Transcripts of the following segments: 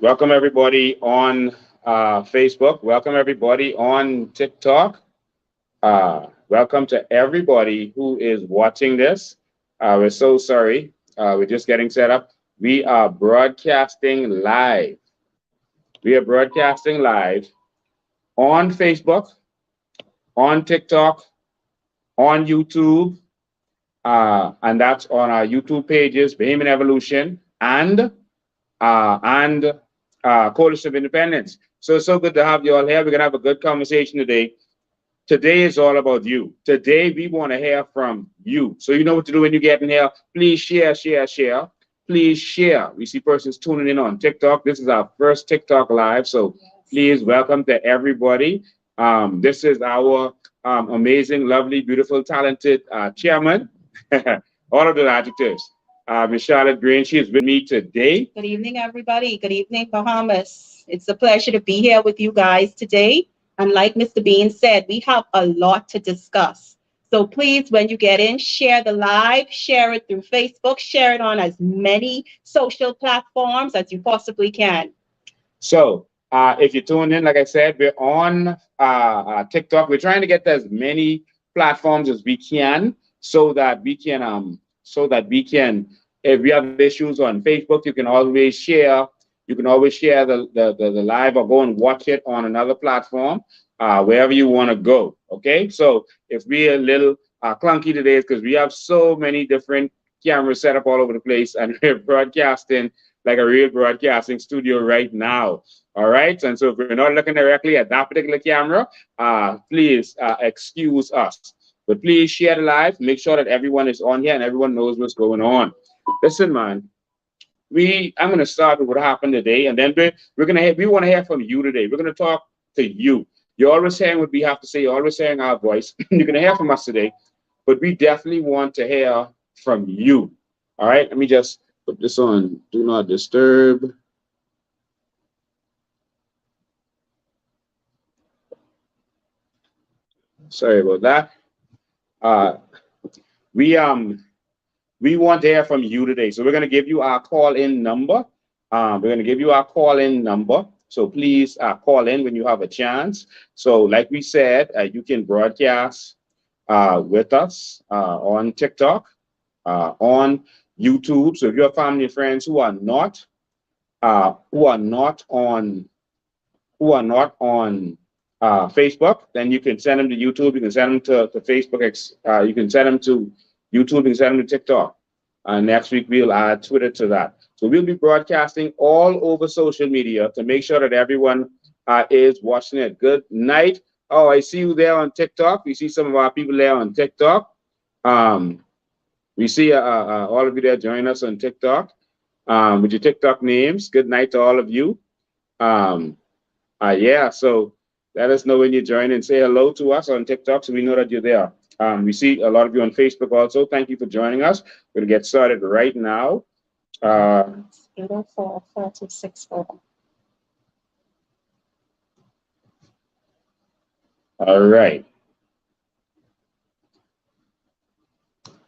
Welcome everybody on Facebook. Welcome everybody on TikTok. Welcome to everybody who is watching this. We're so sorry. We're just getting set up. We are broadcasting live. We are broadcasting live on Facebook, on TikTok, on YouTube, and that's on our YouTube pages, Bahamian Evolution and Coalition of Independence. So it's so good to have you all here. We're gonna have a good conversation today. Today is all about you. Today we want to hear from you. So you know what to do when you get in here. Please share, share, share. Please share. We see persons tuning in on TikTok. This is our first TikTok live. So please welcome to everybody. This is our amazing, lovely, beautiful, talented chairman. All of the adjectives. Miss Charlotte Green, she is with me today. Good evening, everybody. Good evening, Bahamas. It's a pleasure to be here with you guys today. And like Mr. Bean said, we have a lot to discuss. So please, when you get in, share the live, share it through Facebook, share it on as many social platforms as you possibly can. So if you tune in, like I said, we're on TikTok. We're trying to get to as many platforms as we can so that we can if we have issues on Facebook, you can always share. You can always share the live or go and watch it on another platform, wherever you want to go. Okay. So if we're a little clunky today, it's because we have so many different cameras set up all over the place and we're broadcasting like a real broadcasting studio right now. All right. And so if we're not looking directly at that particular camera, please excuse us. But please share the live. Make sure that everyone is on here and everyone knows what's going on. Listen, man. I'm gonna start with what happened today, and then we want to hear from you today. We're gonna talk to you. You're always hearing what we have to say. You're always hearing our voice. You're gonna hear from us today, but we definitely want to hear from you. All right. Let me just put this on. Do not disturb. Sorry about that. Uh, we we want to hear from you today. So we're going to give you our call-in number. We're going to give you our call-in number. So please call in when you have a chance. So like we said, you can broadcast with us on TikTok, on YouTube. So if you have family and friends who are not on Facebook, then you can send them to YouTube. You can send them to Facebook. You can send them to YouTube. You can send them to TikTok. Next week, we'll add Twitter to that. So we'll be broadcasting all over social media to make sure that everyone is watching it. Good night. Oh, I see you there on TikTok. We see some of our people there on TikTok. Um, we see all of you there join us on TikTok with your TikTok names. Good night to all of you. Um, yeah, so let us know when you join and say hello to us on TikTok so we know that you're there. We see a lot of you on Facebook also. Thank you for joining us. We're going to get started right now. Uh, 804-426-4. all right.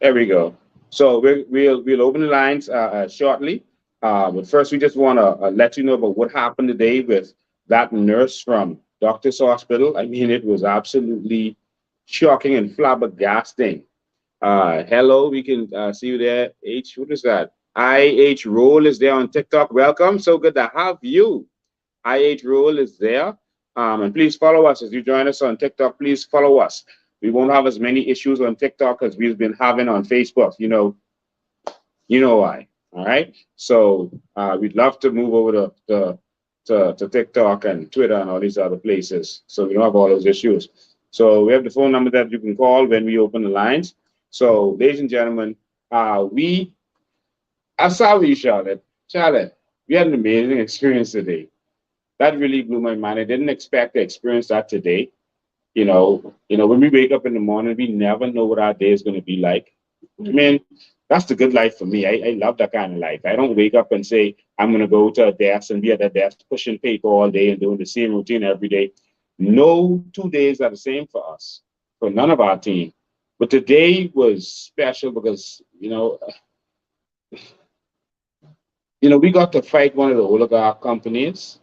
There we go. So we'll open the lines shortly. But first, we just want to let you know about what happened today with that nurse from Doctor's Hospital. I mean, it was absolutely shocking and flabbergasting. Hello, we can see you there. What is that? IH Roll is there on TikTok. Welcome. So good to have you. IH Roll is there. And please follow us as you join us on TikTok. Please follow us. We won't have as many issues on TikTok as we've been having on Facebook. You know why. All right. So we'd love to move over to TikTok and Twitter and all these other places. So we don't have all those issues. So we have the phone number that you can call when we open the lines. So, ladies and gentlemen, I saw you, Charlotte. Charlotte, we had an amazing experience today. That really blew my mind. I didn't expect to experience that today. When we wake up in the morning, we never know what our day is going to be like. I mean, that's the good life for me. I love that kind of life. I don't wake up and say, I'm going to go to a desk and be at that desk pushing paper all day and doing the same routine every day. No 2 days are the same for us, for none of our team. But today was special because, We got to fight one of the oligarch companies,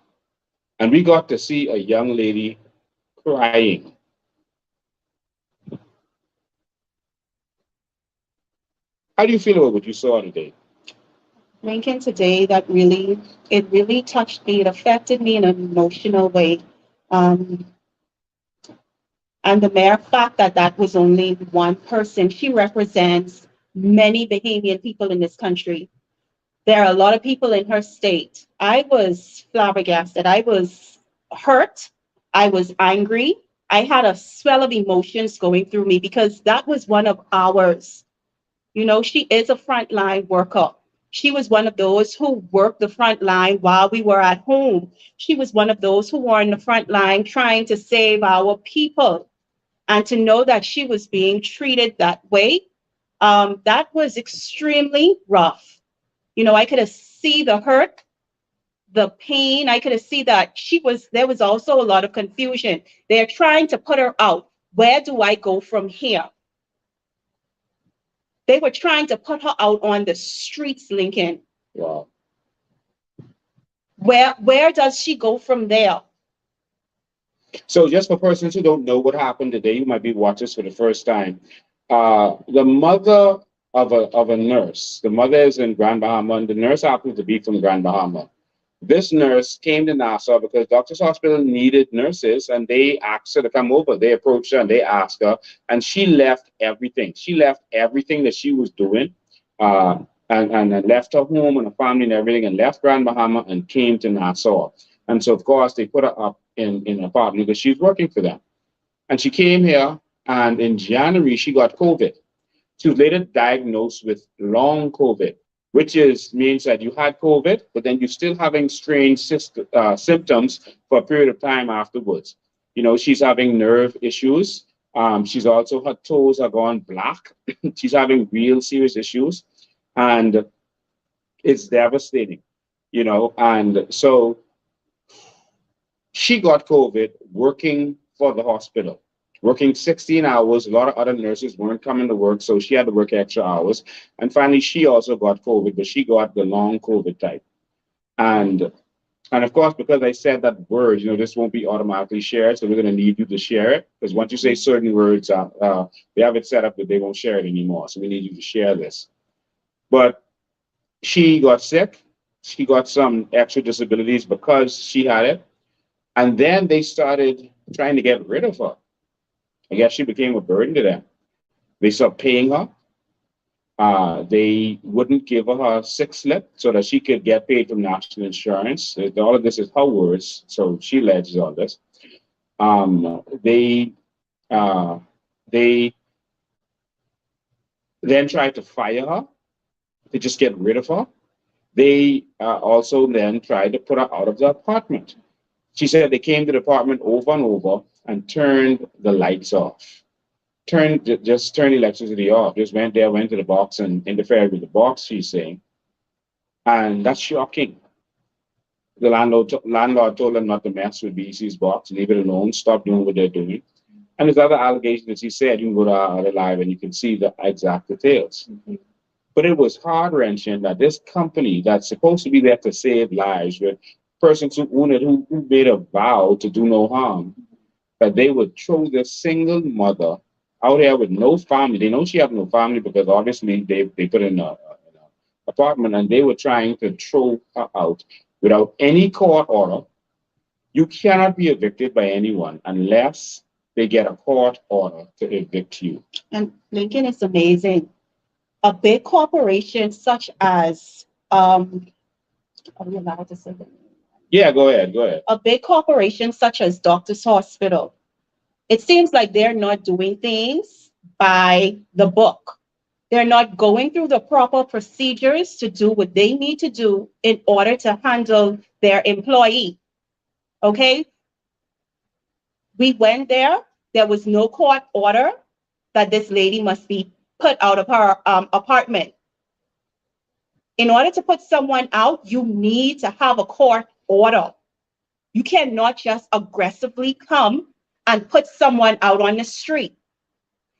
and we got to see a young lady crying. How do you feel about what you saw today? Lincoln, today, it really touched me. It affected me in an emotional way. Um, and the mere fact that that was only one person, she represents many Bahamian people in this country. There are a lot of people in her state. I was flabbergasted. I was hurt. I was angry. I had a swell of emotions going through me because that was one of ours. She is a frontline worker. She was one of those who worked the front line while we were at home. She was one of those who were in the front line trying to save our people. And to know that she was being treated that way, that was extremely rough. I could have see the hurt, the pain. I could have see that there was also a lot of confusion. They're trying to put her out. Where do I go from here? They were trying to put her out on the streets, Lincoln. Wow. Where does she go from there? So, just for persons who don't know what happened today, you might be watching this for the first time. The mother of a nurse, the mother is in Grand Bahama, and the nurse happens to be from Grand Bahama. This nurse came to Nassau because Doctors Hospital needed nurses, and they asked her to come over. They approached her and they asked her, and she left everything. She left everything that she was doing, and left her home and her family and everything, and left Grand Bahama and came to Nassau. And so, of course, they put her up in an apartment because she was working for them. And she came here, and in January, she got COVID. She was later diagnosed with long COVID, which means that you had COVID, but then you're still having strange symptoms for a period of time afterwards. She's having nerve issues. She's also, her toes are gone black. She's having real serious issues, and it's devastating. And so she got COVID working for the hospital, working 16 hours. A lot of other nurses weren't coming to work, so she had to work extra hours. And finally, she also got COVID, but she got the long COVID type. And and of course, because I said that word, this won't be automatically shared, so we're going to need you to share it. Because once you say certain words, they have it set up that they won't share it anymore. So we need you to share this. But she got sick. She got some extra disabilities because she had it. And then they started trying to get rid of her. I guess she became a burden to them. They stopped paying her. They wouldn't give her her sick slip so that she could get paid from national insurance. All of this is her words, so she alleges all this. They uh, they then tried to fire her to just get rid of her. They also then tried to put her out of the apartment. She said they came to the apartment over and over and turned the lights off. Just turned the electricity off. Just went there, went to the box and interfered with the box, she's saying. And that's shocking. The landlord told them not to mess with BC's box, leave it alone, stop doing what they're doing. And there's other allegations that he said. You can go to our other live and you can see the exact details. Mm-hmm. But it was heart wrenching that this company that's supposed to be there to save lives, with persons who own it, who made a vow to do no harm, that they would throw this single mother out here with no family. They know she had no family because obviously they put in an apartment, and they were trying to throw her out without any court order. You cannot be evicted by anyone unless they get a court order to evict you. And Lincoln, is amazing. A big corporation such as, are we allowed to say that? Yeah, go ahead. A big corporation such as Doctors Hospital, it seems like they're not doing things by the book. They're not going through the proper procedures to do what they need to do in order to handle their employee. Okay? We went there. There was no court order that this lady must be put out of her apartment. In order to put someone out, you need to have a court order. You cannot just aggressively come and put someone out on the street.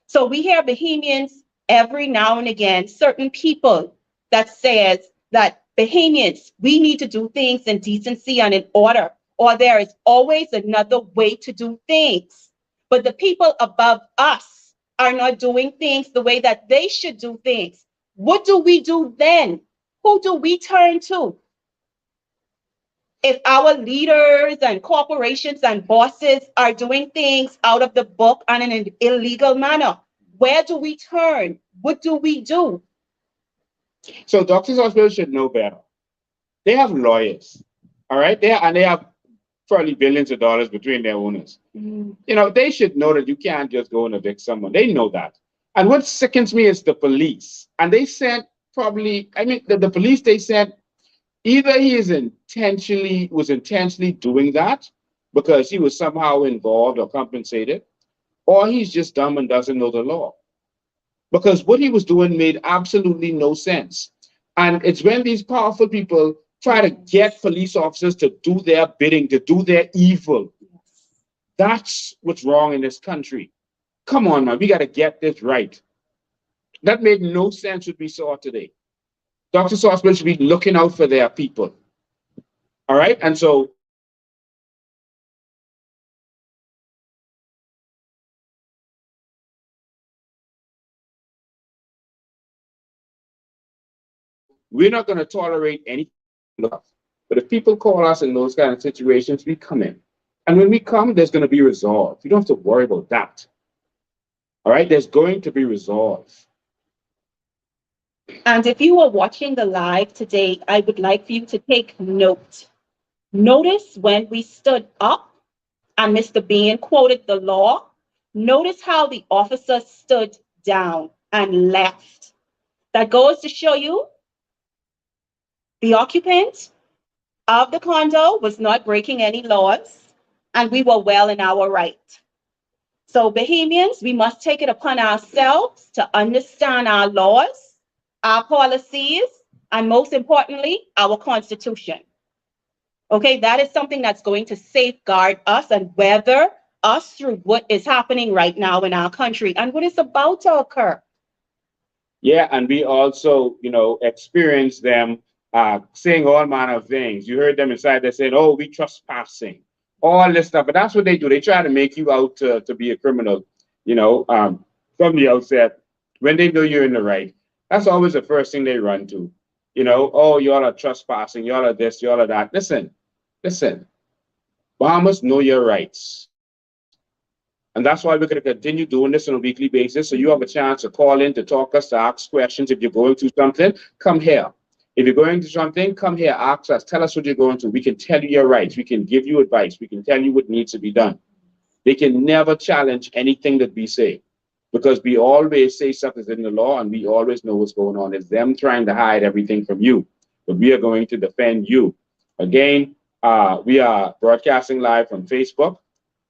So we hear Bahamians every now and again, certain people that says that Bahamians, we need to do things in decency and in order, or there is always another way to do things. But the people above us are not doing things the way that they should do things. What do we do then? Who do we turn to? If our leaders and corporations and bosses are doing things out of the book and in an illegal manner, where do we turn? What do we do? So doctors' hospitals should know better. They have lawyers, all right? They have probably billions of dollars between their owners. Mm. You know, they should know that you can't just go and evict someone. They know that. And what sickens me is the police. And they said probably, I mean, the police, they said either he was intentionally doing that because he was somehow involved or compensated, or he's just dumb and doesn't know the law. Because what he was doing made absolutely no sense. And it's when these powerful people try to get police officers to do their bidding, to do their evil. That's what's wrong in this country. Come on, man, we got to get this right. That made no sense what we saw today. Dr. Hospitals should be looking out for their people. All right. And so we're not going to tolerate anything. But if people call us in those kind of situations, we come in. And when we come, there's going to be resolve. You don't have to worry about that. All right. There's going to be resolve. And if you are watching the live today, I would like for you to take note. Notice when we stood up and Mr. Bean quoted the law. Notice how the officer stood down and left. That goes to show you the occupant of the condo was not breaking any laws, and we were well in our right. So, Bahamians, we must take it upon ourselves to understand our laws, our policies, and most importantly, our Constitution. Okay, that is something that's going to safeguard us and weather us through what is happening right now in our country and what is about to occur. Yeah, and we also, experience them saying all manner of things. You heard them inside, they said, oh, we trespassing, all this stuff. But that's what they do. They try to make you out to be a criminal, from the outset, when they know you're in the right. That's always the first thing they run to. Oh, y'all are trespassing, y'all are this, y'all are that. Listen, Bahamas, know your rights. And that's why we're going to continue doing this on a weekly basis. So you have a chance to call in, to talk us, to ask questions. If you're going through something, come here. If you're going through something, come here, ask us, tell us what you're going through. We can tell you your rights. We can give you advice. We can tell you what needs to be done. They can never challenge anything that we say because we always say something's in the law and we always know what's going on. It's them trying to hide everything from you, but we are going to defend you. Again, we are broadcasting live from Facebook,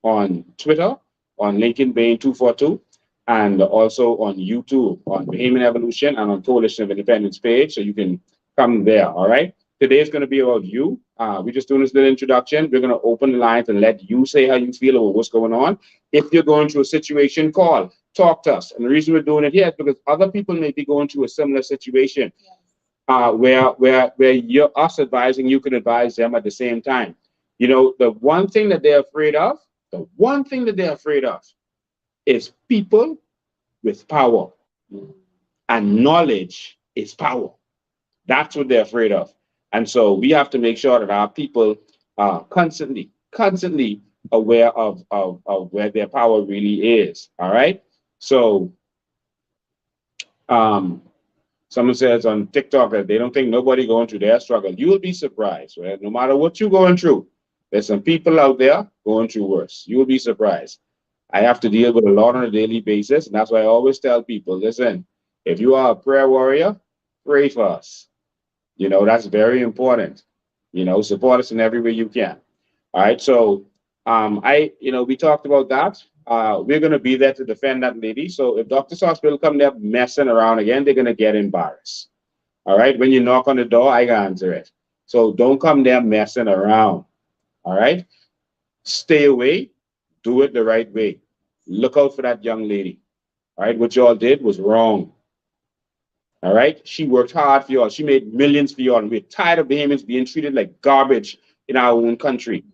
on Twitter, on Lincoln Bain 242, and also on YouTube, on Bahamian Evolution, and on Coalition of Independence page. So you can come there. All right. Today is going to be about you. We're just doing this little introduction. We're going to open the lines and let you say how you feel about what's going on. If you're going through a situation, call, talk to us. And the reason we're doing it here is because other people may be going through a similar situation where you're us advising, you can advise them at the same time. The one thing that they're afraid of, is people with power. And knowledge is power. That's what they're afraid of. And so we have to make sure that our people are constantly aware of where their power really is. All right. So someone says on TikTok that they don't think nobody going through their struggle. You will be surprised, right? No matter what you're going through, there's some people out there going through worse. You will be surprised. I have to deal with a lot on a daily basis, and that's why I always tell people, listen, if you are a prayer warrior, pray for us. That's very important. Support us in every way you can. All right. So we talked about that. We're going to be there to defend that lady. So if Dr. Hospital come there messing around again, they're going to get embarrassed. All right. When you knock on the door, I can answer it. So don't come there messing around. All right. Stay away. Do it the right way. Look out for that young lady. All right. What y'all did was wrong. All right. She worked hard for y'all. She made millions for y'all. And we're tired of Bahamians being treated like garbage in our own country.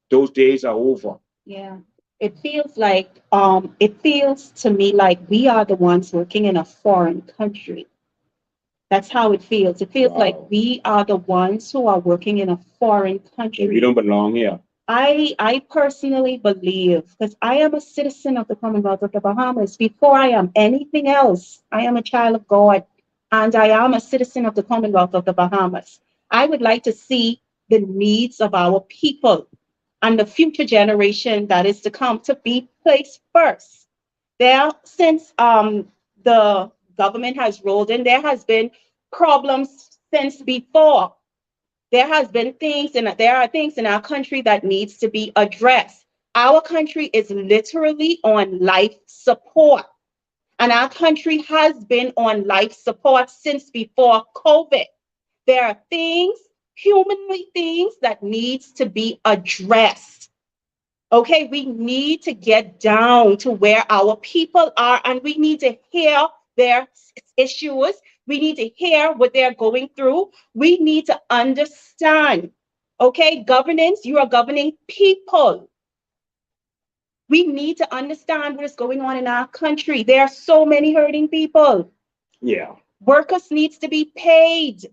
Those days are over. Yeah. It feels to me like we are the ones working in a foreign country. That's how it feels. It feels like Wow. we are the ones who are working in a foreign And we country. don't belong here. I personally believe, because I am a citizen of the Commonwealth of the Bahamas. Before I am anything else, I am a child of God, and I am a citizen of the Commonwealth of the Bahamas. I would like to see the needs of our people and the future generation that is to come to be placed first. Since the government has rolled in, there has been problems since before. There are things in our country that needs to be addressed. Our country is literally on life support, and our country has been on life support since before COVID. There are things, humanly things, that needs to be addressed. Okay, we need to get down to where our people are, and we need to hear their issues. We need to hear what they're going through. We need to understand. Okay, governance, you are governing people. We need to understand what is going on in our country. There are so many hurting people. Yeah. Workers needs to be paid.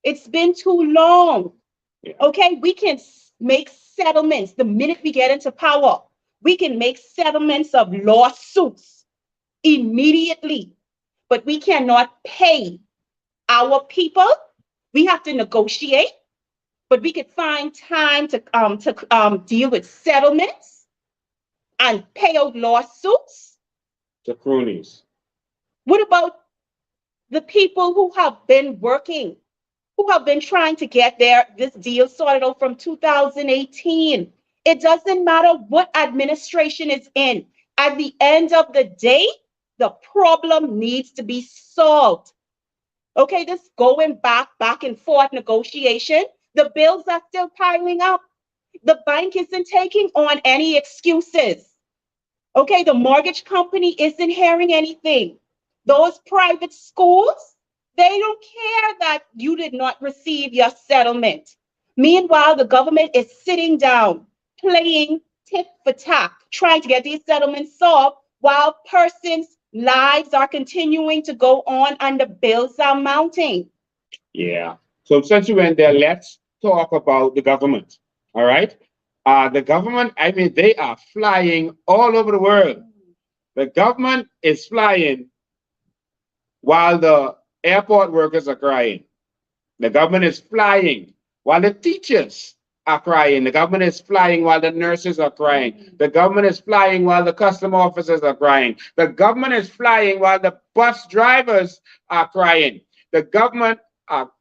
It's been too long. Yeah. Okay, we can make settlements the minute we get into power. We can make settlements of lawsuits immediately, but we cannot pay our people. We have to negotiate, but we could find time to deal with settlements and pay out lawsuits. The cronies. What about the people who have been working, who have been trying to get this deal sorted out from 2018? It doesn't matter what administration is in. At the end of the day, the problem needs to be solved. Okay, this going back and forth negotiation, the bills are still piling up. The bank isn't taking on any excuses. Okay, the mortgage company isn't hearing anything. Those private schools, they don't care that you did not receive your settlement. Meanwhile, the government is sitting down, playing tit for tat, trying to get these settlements solved while persons' lives are continuing to go on and the bills are mounting. Yeah. So since you went there, let's talk about the government. All right. The government, I mean, they are flying all over the world. The government is flying while the airport workers are crying. The government is flying while the teachers are crying. The government is flying while the nurses are crying. The government is flying while the custom officers are crying. The government is flying while the bus drivers are crying. The government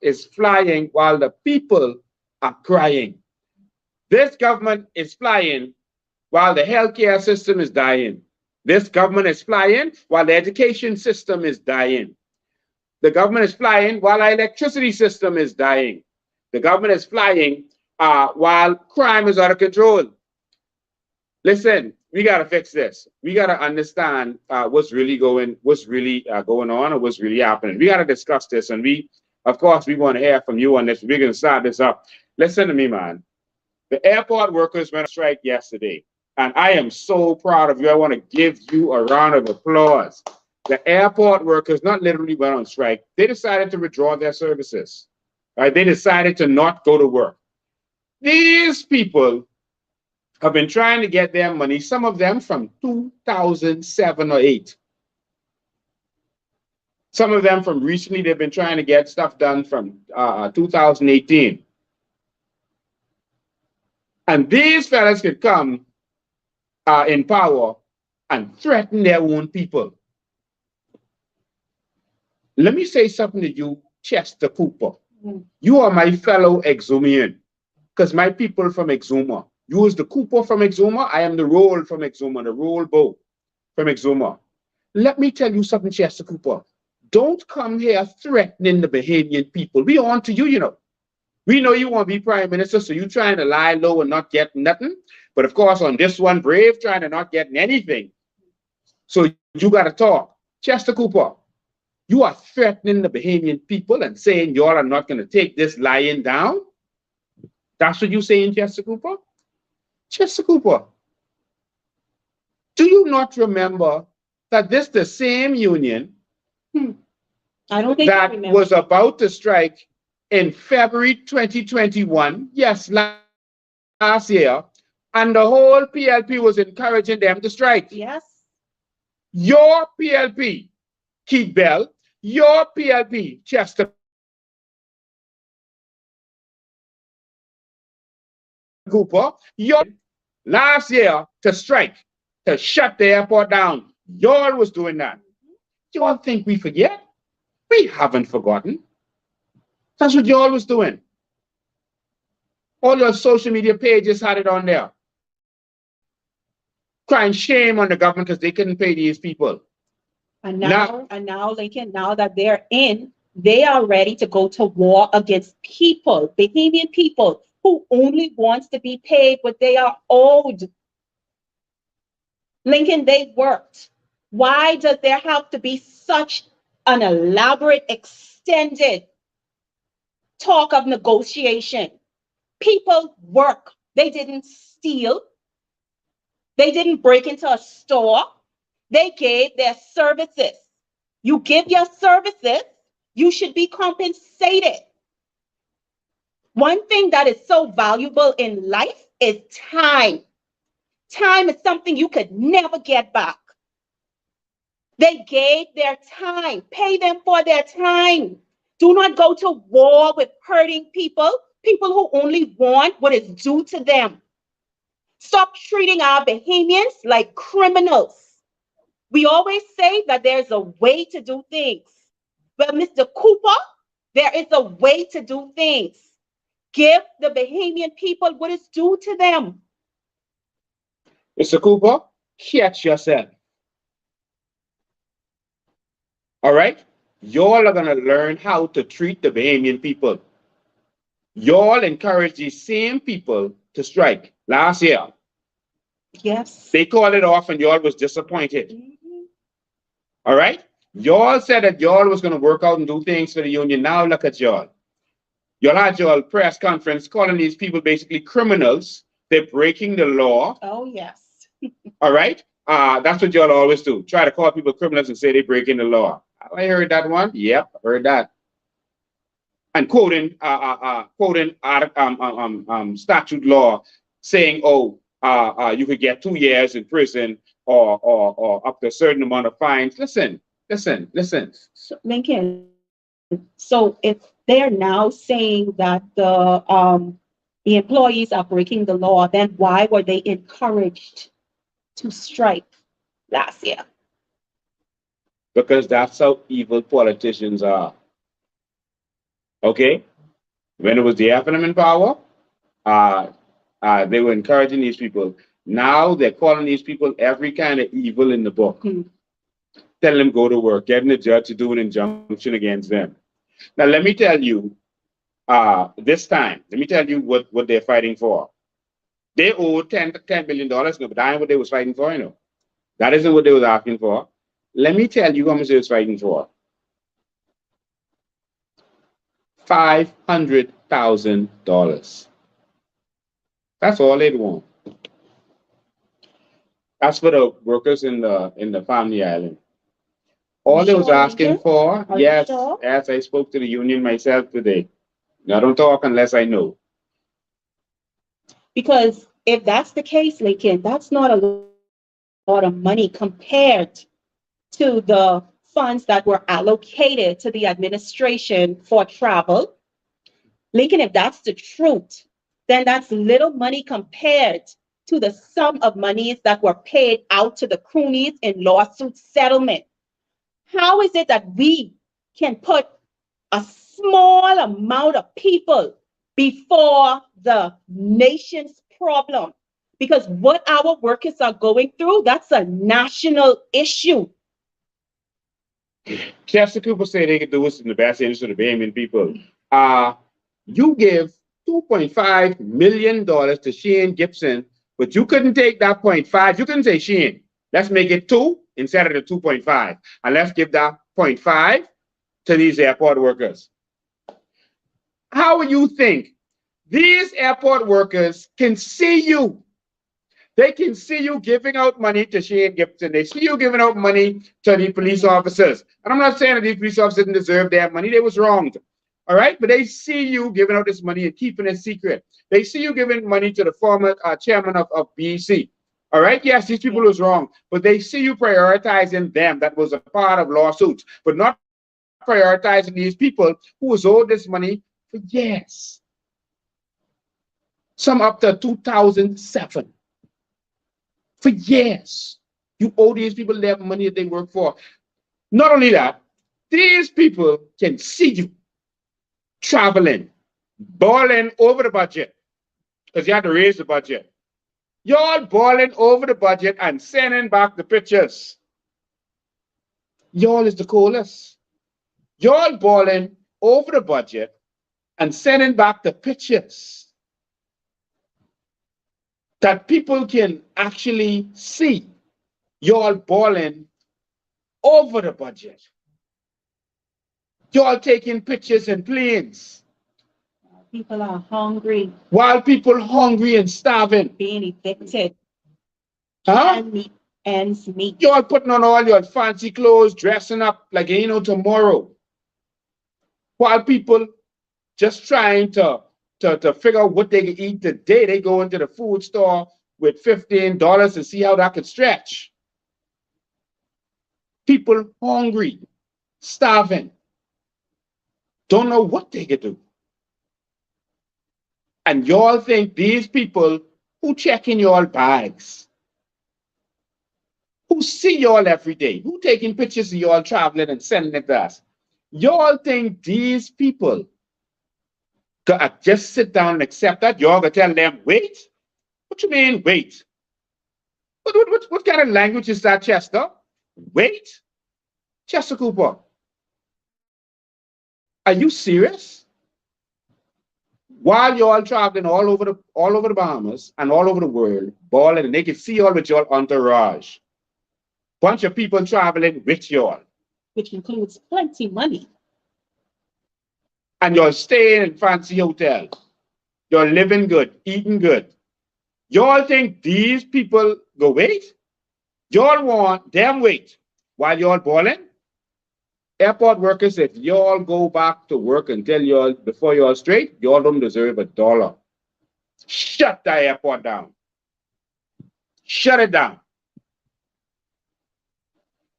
is flying while the people are crying. This government is flying while the healthcare system is dying. This government is flying while the education system is dying. The government is flying while our electricity system is dying. The government is flying while crime is out of control. Listen, we got to fix this. We got to understand what's really going on, or what's really happening. We got to discuss this, and of course, we want to hear from you on this. We're going to start this up. Listen to me, man. The airport workers went on strike yesterday, and I am so proud of you. I want to give you a round of applause. The airport workers not literally went on strike. They decided to withdraw their services. Right? They decided to not go to work. These people have been trying to get their money, some of them from 2007 or 8. Some of them from recently, they've been trying to get stuff done from 2018. And these fellas could come in power and threaten their own people. Let me say something to you, Chester Cooper. You are my fellow Exumian, because my people from Exuma. You is the Cooper from Exuma. I am the Roll from Exuma, the Roll Bow from Exuma. Let me tell you something, Chester Cooper. Don't come here threatening the Bahamian people. We on to you, you know. We know you want to be prime minister, so you trying to lie low and not get nothing. But of course, on this one, brave, trying to not get anything. So you got to talk. Chester Cooper, You are threatening the Bahamian people and saying you all are not going to take this lying down. That's what you're saying, Chester Cooper? Chester Cooper, do you not remember that this the same union I don't think that was about to strike in February 2021, yes, last year, and the whole PLP was encouraging them to strike? Yes. Your PLP, Keith Bell, your PLP, Chester Cooper, your last year to strike, to shut the airport down. Y'all was doing that. Y'all think we forget? We haven't forgotten. That's what y'all was doing. All your social media pages had it on there. Crying shame on the government because they couldn't pay these people. And now, Lincoln, now that they're in, they are ready to go to war against people, Bahamian people, who only wants to be paid what they are owed. Lincoln, they worked. Why does there have to be such an elaborate, extended talk of negotiation? People work. They didn't steal. They didn't break into a store. They gave their services. You give your services, you should be compensated. One thing that is so valuable in life is time. Time is something you could never get back. They gave their time. Pay them for their time. Do not go to war with hurting people, people who only want what is due to them. Stop treating our Bahamians like criminals. We always say that there's a way to do things. Well, Mr. Cooper, there is a way to do things. Give the Bahamian people what is due to them. Mr. Cooper, catch yourself. All right? Y'all are going to learn how to treat the Bahamian people. Y'all encouraged these same people to strike last year. Yes. They called it off and y'all was disappointed. All right? Y'all said that y'all was going to work out and do things for the union. Now look at y'all. Y'all had your press conference calling these people basically criminals. They're breaking the law. Oh, yes. All right? That's what y'all always do. Try to call people criminals and say they're breaking the law. I heard that one. Yep, heard that. And quoting statute law saying, oh, you could get 2 years in prison or up to a certain amount of fines. Listen. So, Lincoln, so if they're now saying that the employees are breaking the law, then why were they encouraged to strike last year? Because that's how evil politicians are. Okay? When it was the FNM in power, they were encouraging these people. Now they're calling these people every kind of evil in the book. Telling them go to work, getting the judge to do an injunction against them. Now, let me tell you, this time, let me tell you what they're fighting for. They owe $10 billion, but that ain't what they was fighting for, you know. That isn't what they was asking for. Let me tell you how much they was fighting for. $500,000. That's all they'd want. That's for the workers in the Family Island. All they was asking for, yes, as I spoke to the union myself today. I don't talk unless I know. Because if that's the case, Lincoln, that's not a lot of money compared to the funds that were allocated to the administration for travel. Lincoln, if that's the truth, then that's little money compared to the sum of monies that were paid out to the croonies in lawsuit settlement. How is it that we can put a small amount of people before the nation's problem? Because what our workers are going through, that's a national issue. Chester Cooper said they could do this in the best interest of the Bahamian people. You give $2.5 million to Shane Gibson, but you couldn't take that 0.5. You couldn't say, Shane, let's make it 2 instead of the 2.5. And let's give that 0.5 to these airport workers. How will you think these airport workers can see you? They can see you giving out money to Shane Gibson. They see you giving out money to the police officers. And I'm not saying that these police officers didn't deserve their money. They was wronged. All right? But they see you giving out this money and keeping it secret. They see you giving money to the former chairman of BEC. All right? Yes, these people was wrong. But they see you prioritizing them. That was a part of lawsuits. But not prioritizing these people who was owed this money for years. Some up to 2007. For years, you owe these people their money that they work for. Not only that, these people can see you traveling, balling over the budget, because you had to raise the budget. Y'all balling over the budget and sending back the pictures. Y'all is the coolest. Y'all balling over the budget and sending back the pictures that people can actually see. Y'all balling over the budget. Y'all taking pictures in planes. People are hungry. While people hungry and starving. Being evicted. Huh? Ends meet. Y'all putting on all your fancy clothes, dressing up like you know tomorrow. While people just trying to figure out what they can eat today, they go into the food store with $15 and see how that could stretch. People hungry, starving, don't know what they could do. And y'all think these people who check in y'all bags, who see y'all every day, who taking pictures of y'all traveling and sending it to us, y'all think these people could just sit down and accept that? Y'all gonna tell them, wait? What you mean, wait? What kind of language is that, Chester? Wait? Chester Cooper, are you serious? While y'all traveling all over the Bahamas and all over the world, balling, and they can see y'all with your entourage. Bunch of people traveling with y'all. Which includes plenty money. And you're staying in fancy hotels. You're living good, eating good. Y'all think these people go wait? Y'all want them wait while y'all balling? Airport workers, if y'all go back to work and tell y'all before y'all straight, y'all don't deserve $1. Shut the airport down. Shut it down.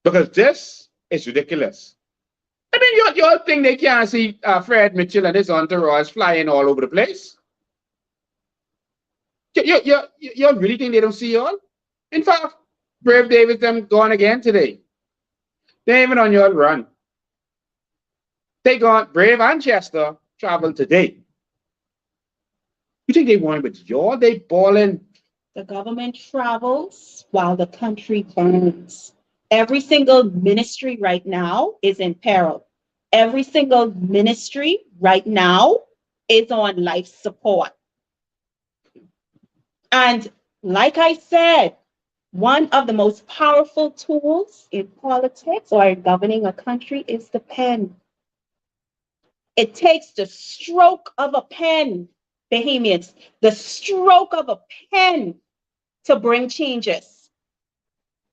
Because this is ridiculous. I mean, y'all think they can't see Fred Mitchell and his entourage flying all over the place? Y'all really think they don't see y'all? In fact, Brave Davis them gone again today. They ain't even on your run. They gone, Brave and Chester travel today. You think they want with y'all? They balling. The government travels while the country burns. Every single ministry right now is in peril. Every single ministry right now is on life support. And like I said, one of the most powerful tools in politics or in governing a country is the pen. It takes the stroke of a pen, Bahamians, the stroke of a pen to bring changes.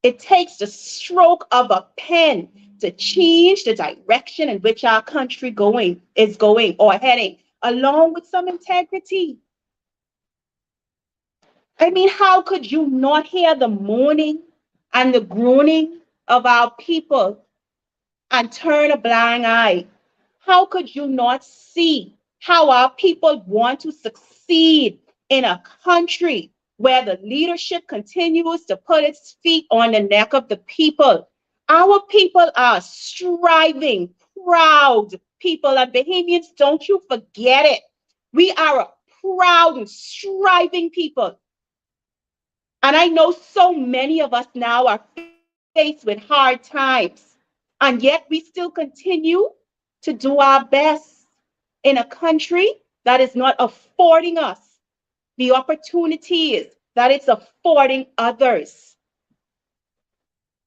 It takes the stroke of a pen to change the direction in which our country is going or heading, along with some integrity. I mean, how could you not hear the moaning and the groaning of our people and turn a blind eye? How could you not see how our people want to succeed in a country where the leadership continues to put its feet on the neck of the people? Our people are striving, proud people, and Bahamians, don't you forget it. We are a proud and striving people. And I know so many of us now are faced with hard times, and yet we still continue to do our best in a country that is not affording us the opportunities that it's affording others.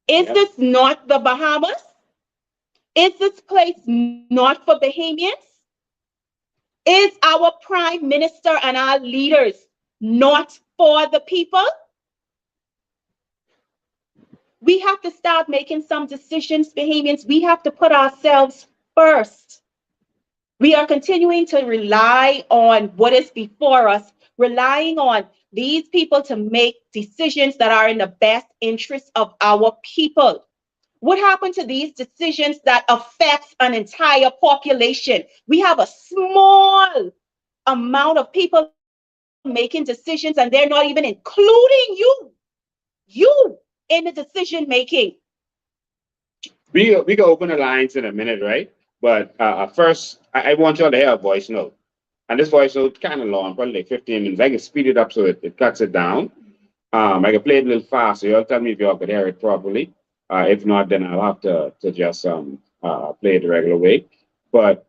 Is this not the Bahamas? Is this place not for Bahamians? Is our prime minister and our leaders not for the people? We have to start making some decisions, Bahamians. We have to put ourselves first. We are continuing to rely on what is before us, relying on these people to make decisions that are in the best interest of our people. What happened to these decisions that affects an entire population? We have a small amount of people making decisions and they're not even including you in the decision making. We can open the lines in a minute, right? But first, I want y'all to hear a voice note. And this voice note kind of long, probably like 15 minutes. I can speed it up so it cuts it down. I can play it a little faster. Y'all tell me if y'all could hear it properly. If not, then I'll have to just play it the regular way. But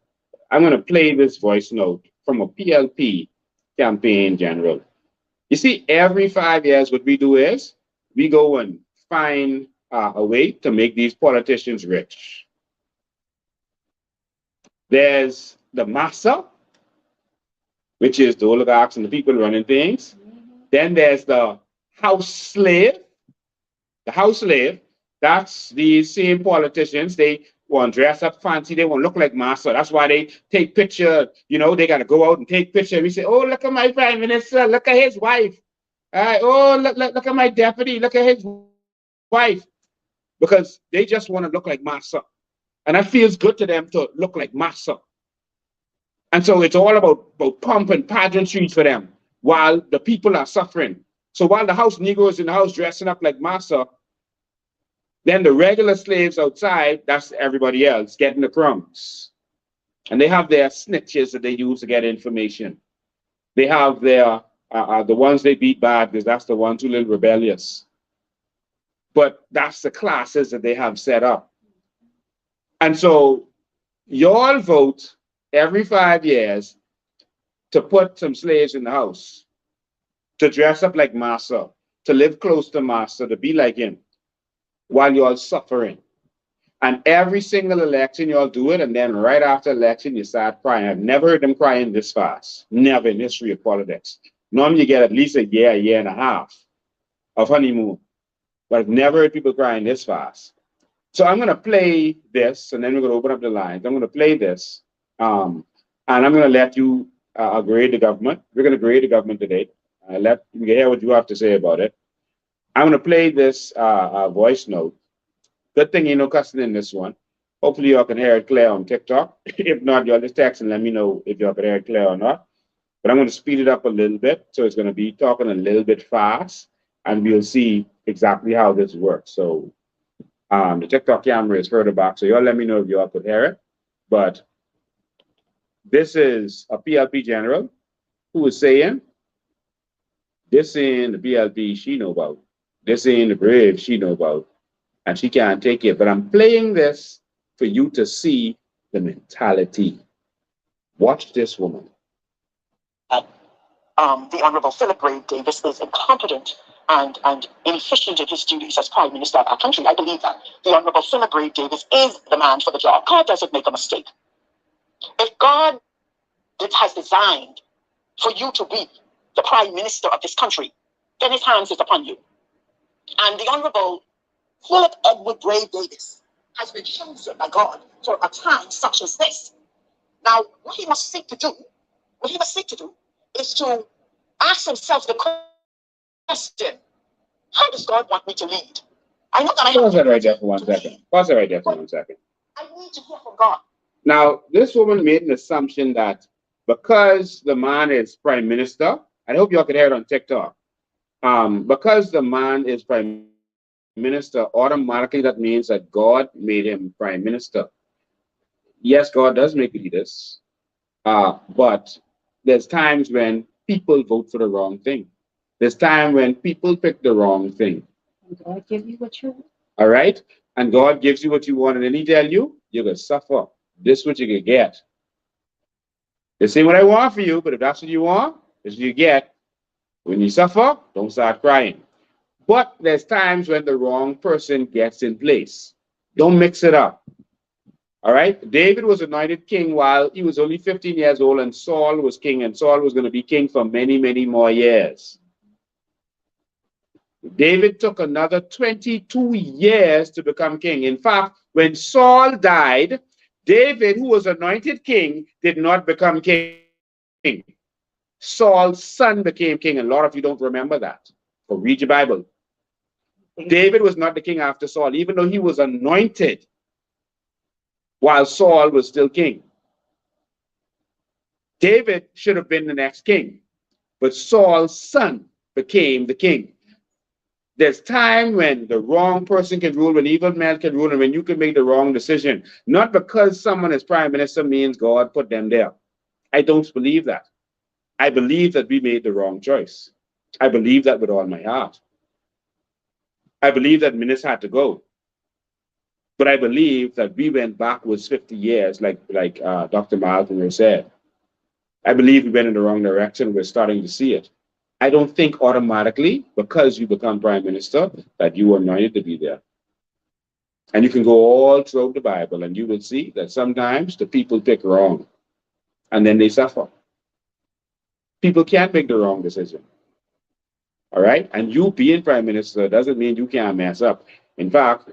I'm going to play this voice note from a PLP campaign general. You see, every 5 years, what we do is we go and find a way to make these politicians rich. There's the massa, which is the oligarchs and the people running things. Then there's the house slave. The house slave, that's these same politicians. They want to dress up fancy. They want to look like massa. That's why they take picture. You know, they got to go out and take picture. We say, oh, look at my prime minister. Look at his wife. Oh, look at my deputy. Look at his wife. Because they just want to look like massa. And that feels good to them to look like massa. And so it's all about pomp and pageantry for them while the people are suffering. So while the house Negroes in the house dressing up like massa, then the regular slaves outside, that's everybody else getting the crumbs. And they have their snitches that they use to get information. They have their, the ones they beat bad because that's the ones who are a little rebellious. But that's the classes that they have set up. And so y'all vote every 5 years to put some slaves in the house, to dress up like massa, to live close to master, to be like him, while y'all suffering. And every single election, y'all do it, and then right after election, you start crying. I've never heard them crying this fast. Never in history of politics. Normally, you get at least a year and a half of honeymoon. But I've never heard people crying this fast. So I'm going to play this, and then we're going to open up the lines. I'm going to play this, and I'm going to let you grade the government. We're going to grade the government today. Let me hear what you have to say about it. I'm going to play this voice note. Good thing you know cussing in this one. Hopefully y'all can hear it clear on TikTok. If not, y'all just text and let me know if y'all can hear it clear or not. But I'm going to speed it up a little bit. So it's going to be talking a little bit fast, and we'll see exactly how this works. So the TikTok camera is further back. So y'all let me know if y'all could hear it. But this is a PLP general who is saying, this ain't the PLP she know about. This ain't the brave she know about. And she can't take it. But I'm playing this for you to see the mentality. Watch this woman. The Honorable Philip Ray Davis is incompetent and inefficient in his duties as Prime Minister of our country. I believe that the Honorable Philip Ray Davis is the man for the job. God doesn't make a mistake. If God has designed for you to be the Prime Minister of this country, then his hands is upon you. And the Honorable Philip Edward Ray Davis has been chosen by God for a time such as this. Now, what he must seek to do is to ask himself the question, how does God want me to lead? I know that I Pause that right there for 1 second. Pause that right there for 1 second. I need to hear from God. Now, this woman made an assumption that because the man is prime minister, I hope y'all can hear it on TikTok. Because the man is prime minister, automatically that means that God made him prime minister. Yes, God does make leaders, but there's times when people vote for the wrong thing. There's time when people pick the wrong thing. And God give you what you want. All right? And God gives you what you want, and then he tell you, you're going to suffer. This is what you can get. This ain't what I want for you, but if that's what you want, this is what you get. When you suffer, don't start crying. But there's times when the wrong person gets in place. Don't mix it up. All right. David was anointed king while he was only 15 years old, and Saul was king, and Saul was going to be king for many, many more years. David took another 22 years to become king. In fact, when Saul died, David, who was anointed king, did not become king. Saul's son became king, and a lot of you don't remember that. So read your Bible. David was not the king after Saul, even though he was anointed while Saul was still king. David should have been the next king, but Saul's son became the king. There's time when the wrong person can rule, when evil man can rule, and when you can make the wrong decision. Not because someone is prime minister means God put them there. I don't believe that. I believe that we made the wrong choice. I believe that with all my heart. I believe that ministers had to go. But I believe that we went backwards 50 years, like Dr. Malcolm said. I believe we went in the wrong direction. We're starting to see it. I don't think automatically, because you become prime minister, that you are anointed to be there. And you can go all through the Bible, and you will see that sometimes the people pick wrong, and then they suffer. People can't make the wrong decision. All right? And you being prime minister doesn't mean you can't mess up. In fact,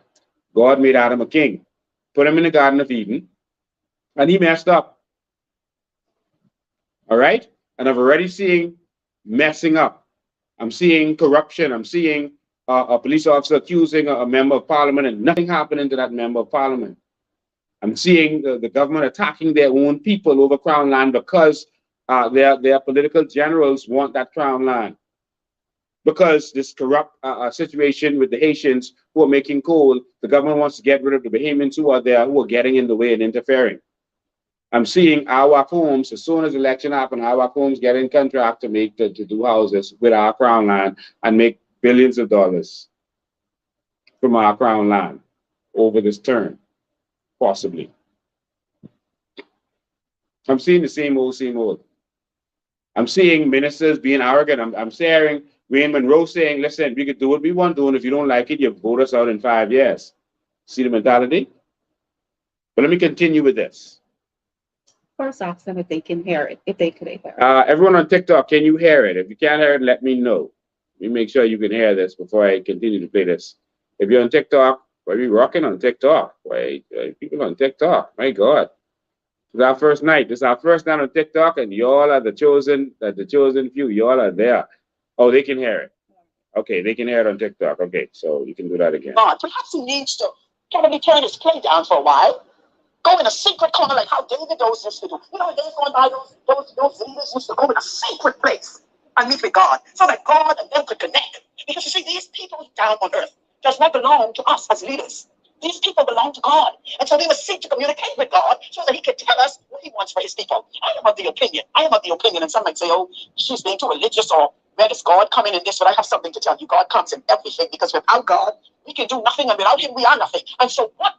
God made Adam a king, put him in the Garden of Eden, and he messed up. All right? And I've already seen messing up. I'm seeing corruption. I'm seeing a police officer accusing a member of parliament and nothing happening to that member of parliament. I'm seeing the government attacking their own people over crown land because their political generals want that crown land. Because this corrupt situation with the Haitians who are making coal, the government wants to get rid of the Bahamians who are there, who are getting in the way and interfering. I'm seeing our homes, as soon as election happens, our homes get in contract to do houses with our crown land and make billions of dollars from our crown land over this term, possibly. I'm seeing the same old, same old. I'm seeing ministers being arrogant. I'm hearing Wayne Monroe saying, listen, we could do what we want to do, and if you don't like it, you vote us out in 5 years. See the mentality? But let me continue with this. First, ask them if they can hear it, if they could hear it. Everyone on TikTok, can you hear it? If you can't hear it, let me know. Let me make sure you can hear this before I continue to play this. If you're on TikTok, why are we rocking on TikTok? Why people on TikTok? My God. This is our first night. This is our first night on TikTok, and y'all are the chosen few. Y'all are there. Oh, they can hear it. Okay, they can hear it on TikTok. Okay, so you can do that again. Perhaps he needs to probably turn his play down for a while. Go in a secret corner like how David used to do. You know, days going by, those leaders used to go in a secret place and meet with God so that God and them could connect. Because you see, these people down on earth does not belong to us as leaders. These people belong to God. And so they must seek to communicate with God so that he can tell us what he wants for his people. I am of the opinion, and some might say, oh, she's being too religious, or where does God come in this? But I have something to tell you. God comes in everything, because without God, we can do nothing, and without him, we are nothing. And so what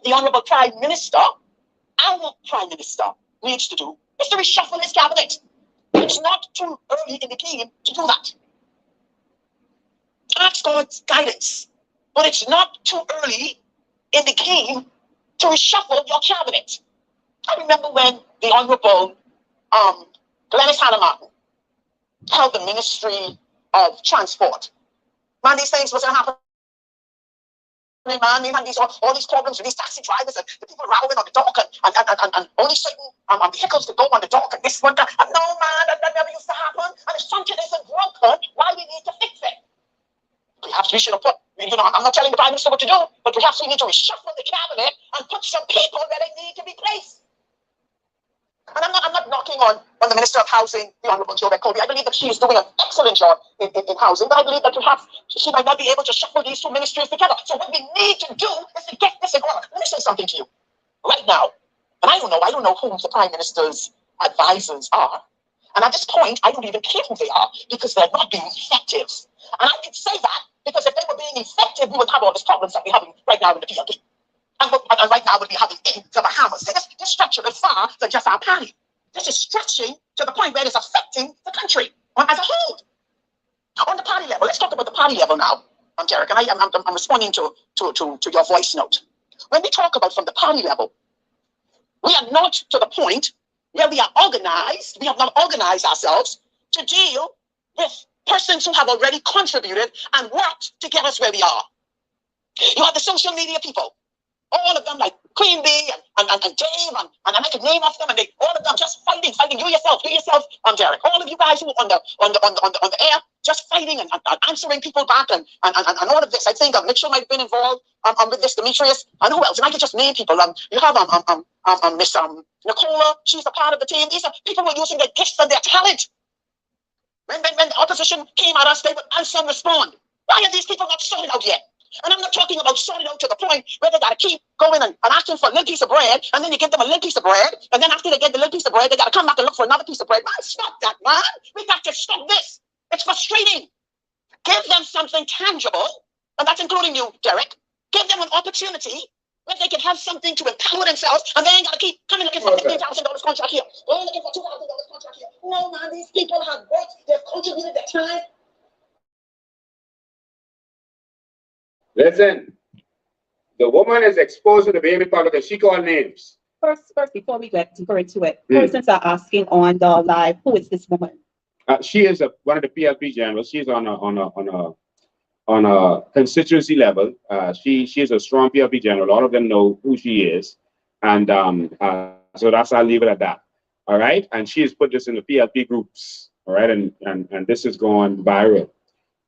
the Honorable Prime Minister, our Prime Minister, needs to do is to reshuffle his cabinet. It's not too early in the game to do that. Ask God's guidance, but it's not too early in the game to reshuffle your cabinet. I remember when the Honorable Glennis Hannah held the Ministry of Transport. Man, these things wasn't happening. Man, they had all these problems with these taxi drivers and the people rowing on the dock and only certain vehicles to go on the dock and this one. And no, man, that never used to happen. And if something isn't broken, why we need to fix it? Perhaps we should have put, I'm not telling the Prime Minister what to do, but perhaps we need to reshuffle the cabinet and put some people where they need to be placed. And I'm not knocking on the Minister of Housing, the Honorable Joe Colby. I believe that she is doing an excellent job in housing, but I believe that perhaps she might not be able to shuffle these two ministries together. So what we need to do is to get this in order. Let me say something to you right now. And I don't know who the Prime Minister's advisors are. And at this point, I don't even care who they are, because they're not being effective. And I can say that because if they were being effective, we wouldn't have all these problems that we're having right now in the PLP. And right now, we'll be having in the Bahamas. This structure is far than just our party. This is stretching to the point where it is affecting the country as a whole. On the party level, let's talk about the party level now, Derek. And I'm responding to your voice note. When we talk about from the party level, We are not to the point where we are organized. We have not organized ourselves to deal with persons who have already contributed and worked to get us where we are. You have the social media people, all of them like Queen Bee and Dave and I could name off them, and they all of them just fighting. You yourself, Derek. All of you guys who on the air just fighting and answering people back and all of this. I think Mitchell might have been involved with this, Demetrius, and who else? And I could just name people. You have Miss Nicola. She's a part of the team. These are people who are using their gifts and their talent. When the opposition came at us, they would answer and respond. Why are these people not sorted out yet? And I'm not talking about sorted out to the point where they got to keep going and asking for a little piece of bread, and then you give them a little piece of bread, and then after they get the little piece of bread, they got to come back and look for another piece of bread. Man, stop that, man. We got to stop this. It's frustrating. Give them something tangible, and that's including you, Derek. Give them an opportunity where they can have something to empower themselves, and they ain't got to keep coming looking for $15,000 contract here. They're looking for $2,000 contract here. No, man, these people have worked. They've contributed their time. Listen, the woman is exposed to the baby public and she called names. First, before we get deeper into it, persons are asking on the live, who is this woman? She is one of the PLP generals. She's on a constituency level. She is a strong PLP general. All of them know who she is, and so I'll leave it at that. All right, and she has put this in the PLP groups. All right, and this is going viral.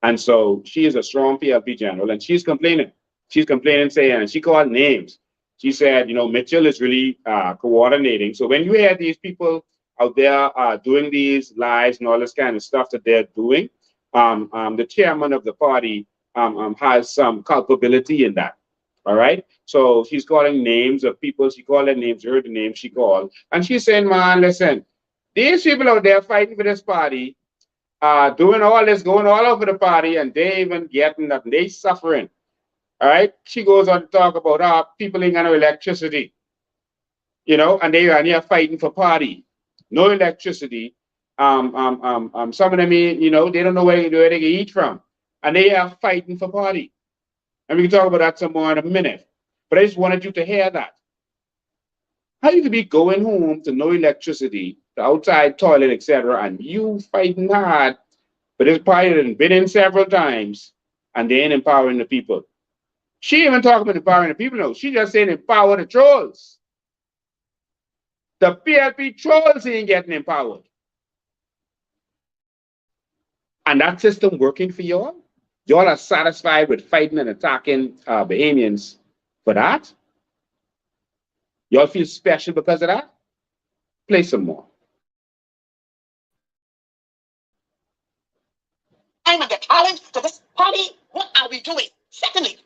And so she is a strong PLP general, and she's complaining. She's complaining, saying, and she called names. She said, Mitchell is really coordinating. So when you hear these people out there doing these lives and all this kind of stuff that they're doing, the chairman of the party has some culpability in that. All right. So she's calling names of people. She called their names, heard the names she called. And she's saying, man, listen, these people out there fighting for this party, doing all this, going all over the party, and they even getting nothing. They suffering. All right. She goes on to talk about people ain't got no electricity, and they are here fighting for party. No electricity. Some of them, they don't know where they can eat from, and they are fighting for party. And we can talk about that some more in a minute. But I just wanted you to hear that. How you could be going home to no electricity, the outside toilet, etc., and you fighting hard, but this party has been in several times, and they ain't empowering the people. She ain't even talking about empowering the people, no. She just saying empower the trolls. The PLP trolls ain't getting empowered. And that system working for y'all? Y'all are satisfied with fighting and attacking Bahamians for that? Y'all feel special because of that? Play some more. I'm the challenge to this party. What are we doing? Secondly,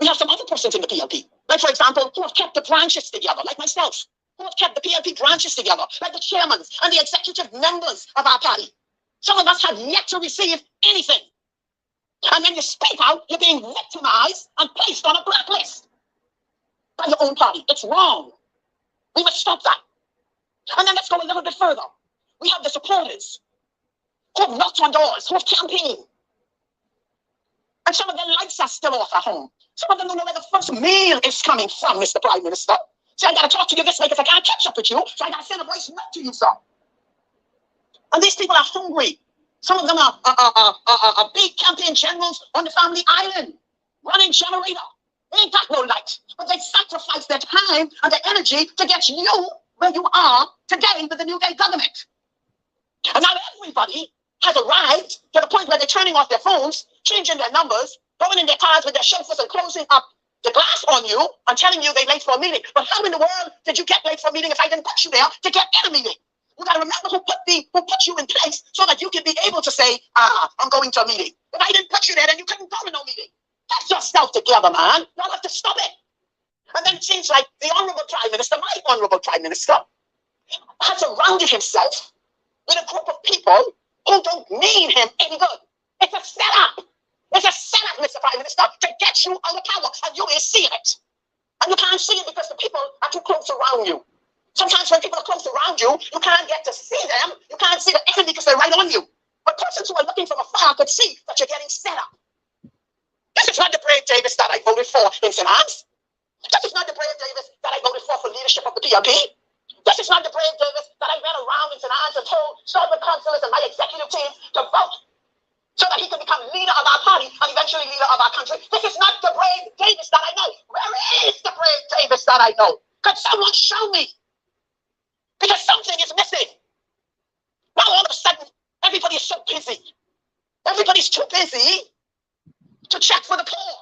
we have some other persons in the PLP, like, for example, who have kept the branches together, like myself, who have kept the PLP branches together, like the chairmen and the executive members of our party. Some of us have yet to receive anything. And when you speak out, you're being victimized and placed on a blacklist by your own party. It's wrong. We must stop that. And then let's go a little bit further. We have the supporters who have knocked on doors, who have campaigned. And some of their lights are still off at home. Some of them don't know where the first meal is coming from, Mr. Prime Minister. So I got to talk to you this way because I can't catch up with you. So I got to send a voice note to you, sir. And these people are hungry. Some of them are big campaign generals on the family island, running generator. They ain't got no light, but they sacrifice their time and their energy to get you where you are today with the New Day government. And now everybody has arrived to the point where they're turning off their phones, changing their numbers, going in their cars with their chauffeurs and closing up the glass on you and telling you they're late for a meeting. But how in the world did you get late for a meeting if I didn't put you there to get in a meeting? You got to remember who put you in place so that you can be able to say, I'm going to a meeting. If I didn't put you there, then you couldn't go to no meeting. Get yourself together, man. Y'all have to stop it. And then it seems like the Honorable Prime Minister, my Honorable Prime Minister, has surrounded himself with a group of people who don't mean him any good. It's a setup. It's a setup, Mr. Prime Minister, to get you out of power. And you ain't seeing it. And you can't see it because the people are too close around you. Sometimes when people are close around you, you can't get to see them. You can't see the enemy because they're right on you. But persons who are looking from afar could see that you're getting set up. This is not the Brave Davis that I voted for in St. Anne's. This is not the Brave Davis that I voted for leadership of the PLP. This is not the Brave Davis that I ran around in St. Anne's and told Southern councillors and my executive team to vote so that he could become leader of our party and eventually leader of our country. This is not the Brave Davis that I know. Where is the Brave Davis that I know? Could someone show me? Because something is missing. Now all of a sudden, everybody is so busy. Everybody's too busy to check for the poor.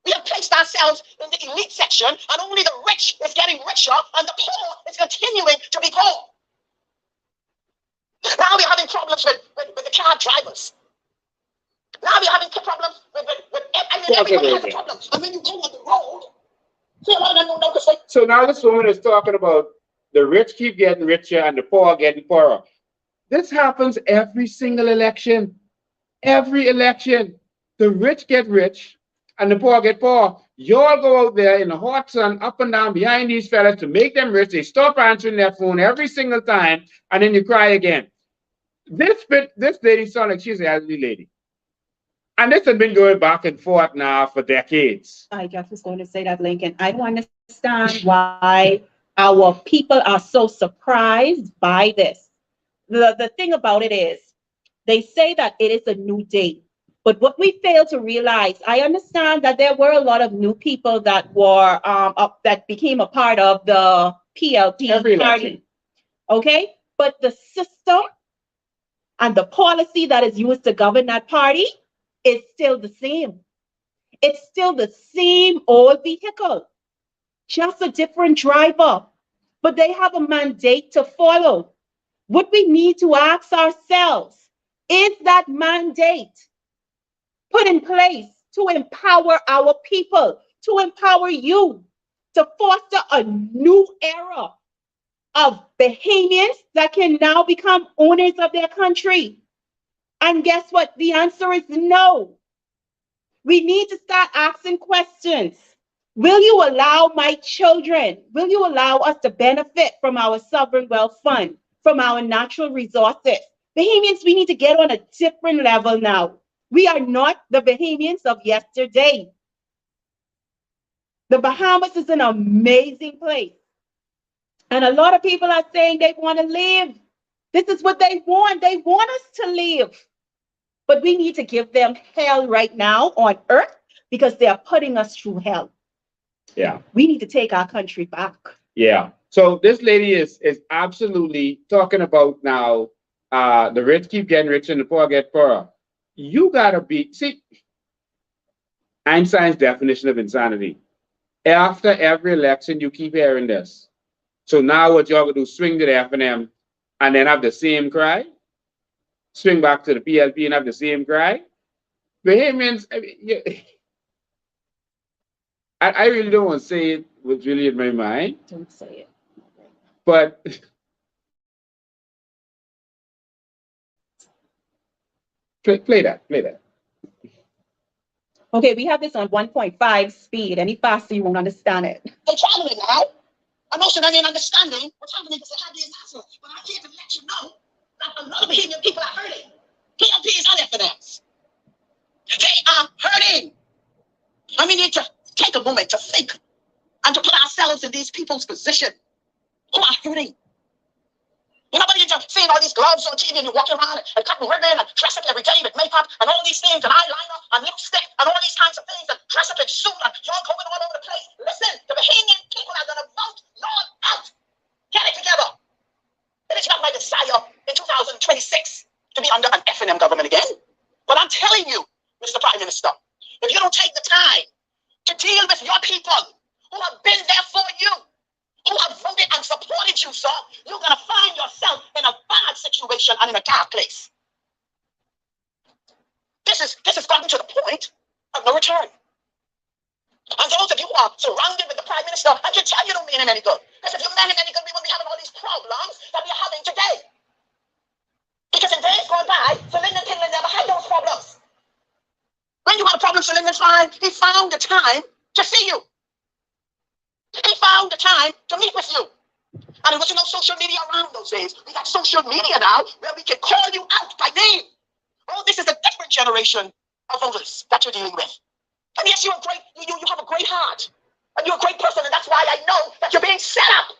We have placed ourselves in the elite section, and only the rich is getting richer, and the poor is continuing to be poor. Now we're having problems with the cab drivers. Now we're having problems everybody has problems. And when you go on the road, see a lot of them don't notice it. So now this woman is talking about the rich keep getting richer and the poor getting poorer. This happens every single election. Every election. The rich get rich and the poor get poor. You all go out there in the hot sun, up and down behind these fellas to make them rich. They stop answering their phone every single time, and then you cry again. This lady sounds like she's an elderly lady. And this has been going back and forth now for decades. I just was going to say that, Lincoln. I don't understand why our people are so surprised by this. The thing about it is, they say that it is a new day. But what we fail to realize, I understand that there were a lot of new people that were that became a part of the PLP party. Okay, but the system and the policy that is used to govern that party is still the same. It's still the same old vehicle, just a different driver. But they have a mandate to follow. What we need to ask ourselves, is that mandate put in place to empower our people, to empower you, to foster a new era of Bahamians that can now become owners of their country? And guess what? The answer is no. We need to start asking questions. Will you allow my children, will you allow us to benefit from our sovereign wealth fund, from our natural resources? Bahamians, we need to get on a different level now. We are not the Bahamians of yesterday. The Bahamas is an amazing place. And a lot of people are saying they want to live. This is what they want. They want us to live. But we need to give them hell right now on earth because they are putting us through hell. Yeah. We need to take our country back. Yeah. So this lady is absolutely talking about now the rich keep getting rich and the poor get poorer. You gotta be, see, Einstein's definition of insanity. After every election, you keep hearing this. So now what y'all gonna do, swing to the F&M and then have the same cry? Swing back to the PLP and have the same cry? Bahamians, I mean, yeah. I really don't want to say it what's really in my mind. Don't say it. But play that. Okay, we have this on 1.5 speed. Any faster, you won't understand it. They're traveling now. Emotionally and understanding what's happening because they have the answer. But I can't let you know that a lot of Bahamian people are hurting. PLP is on FNS. They are hurting. And we need to take a moment to think and to put ourselves in these people's position who are hurting. You know, when you're seeing all these gloves on TV and you're walking around and cutting ribbon and dress up every day with makeup and all these things and eyeliner and lipstick and all these kinds of things and dress up in suit and you're going all over the place. Listen, the Bahamian people are going to vote Lord out. Get it together. It is not my desire in 2026 to be under an F&M government again. But I'm telling you, Mr. Prime Minister, if you don't take the time to deal with your people who have been there for you, who have voted and supported you, sir, you're going to find yourself in a bad situation and in a dark place. This has gotten to the point of no return. And those of you who are surrounded with the Prime Minister, I can tell you don't mean him any good. Because if you meant him any good, we wouldn't be having all these problems that we're having today. Because in days gone by, Sir Lyndon Kinlan never had those problems. When you had a problem, Sir Lyndon he found the time to see you. He found the time to meet with you. And there wasn't no social media around those days. We got social media now where we can call you out by name. Oh, this is a different generation of voters that you're dealing with. And yes, you have a great heart. And you're a great person, and that's why I know that you're being set up.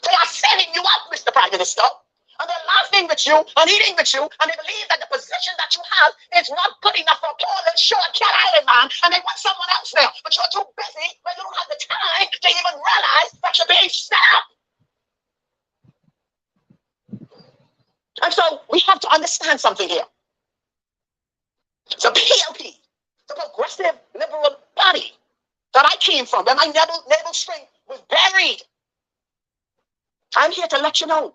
They are setting you up, Mr. Prime Minister. And they're laughing with you and eating with you, and they believe that the position that you have is not good enough for a poor little short Cat Island man, and they want someone else there. But you're too busy, but you don't have the time to even realize that you're being set up. And so we have to understand something here. The PLP, the Progressive Liberal Party that I came from, where my navel string was buried, I'm here to let you know.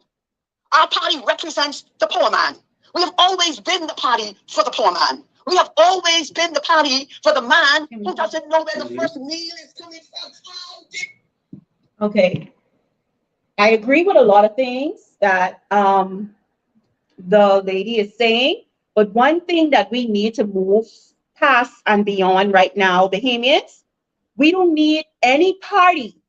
Our party represents the poor man. We have always been the party for the poor man. We have always been the party for the man who doesn't know where the first meal is coming from. Okay. I agree with a lot of things that the lady is saying, but one thing that we need to move past and beyond right now, Bahamians, we don't need any party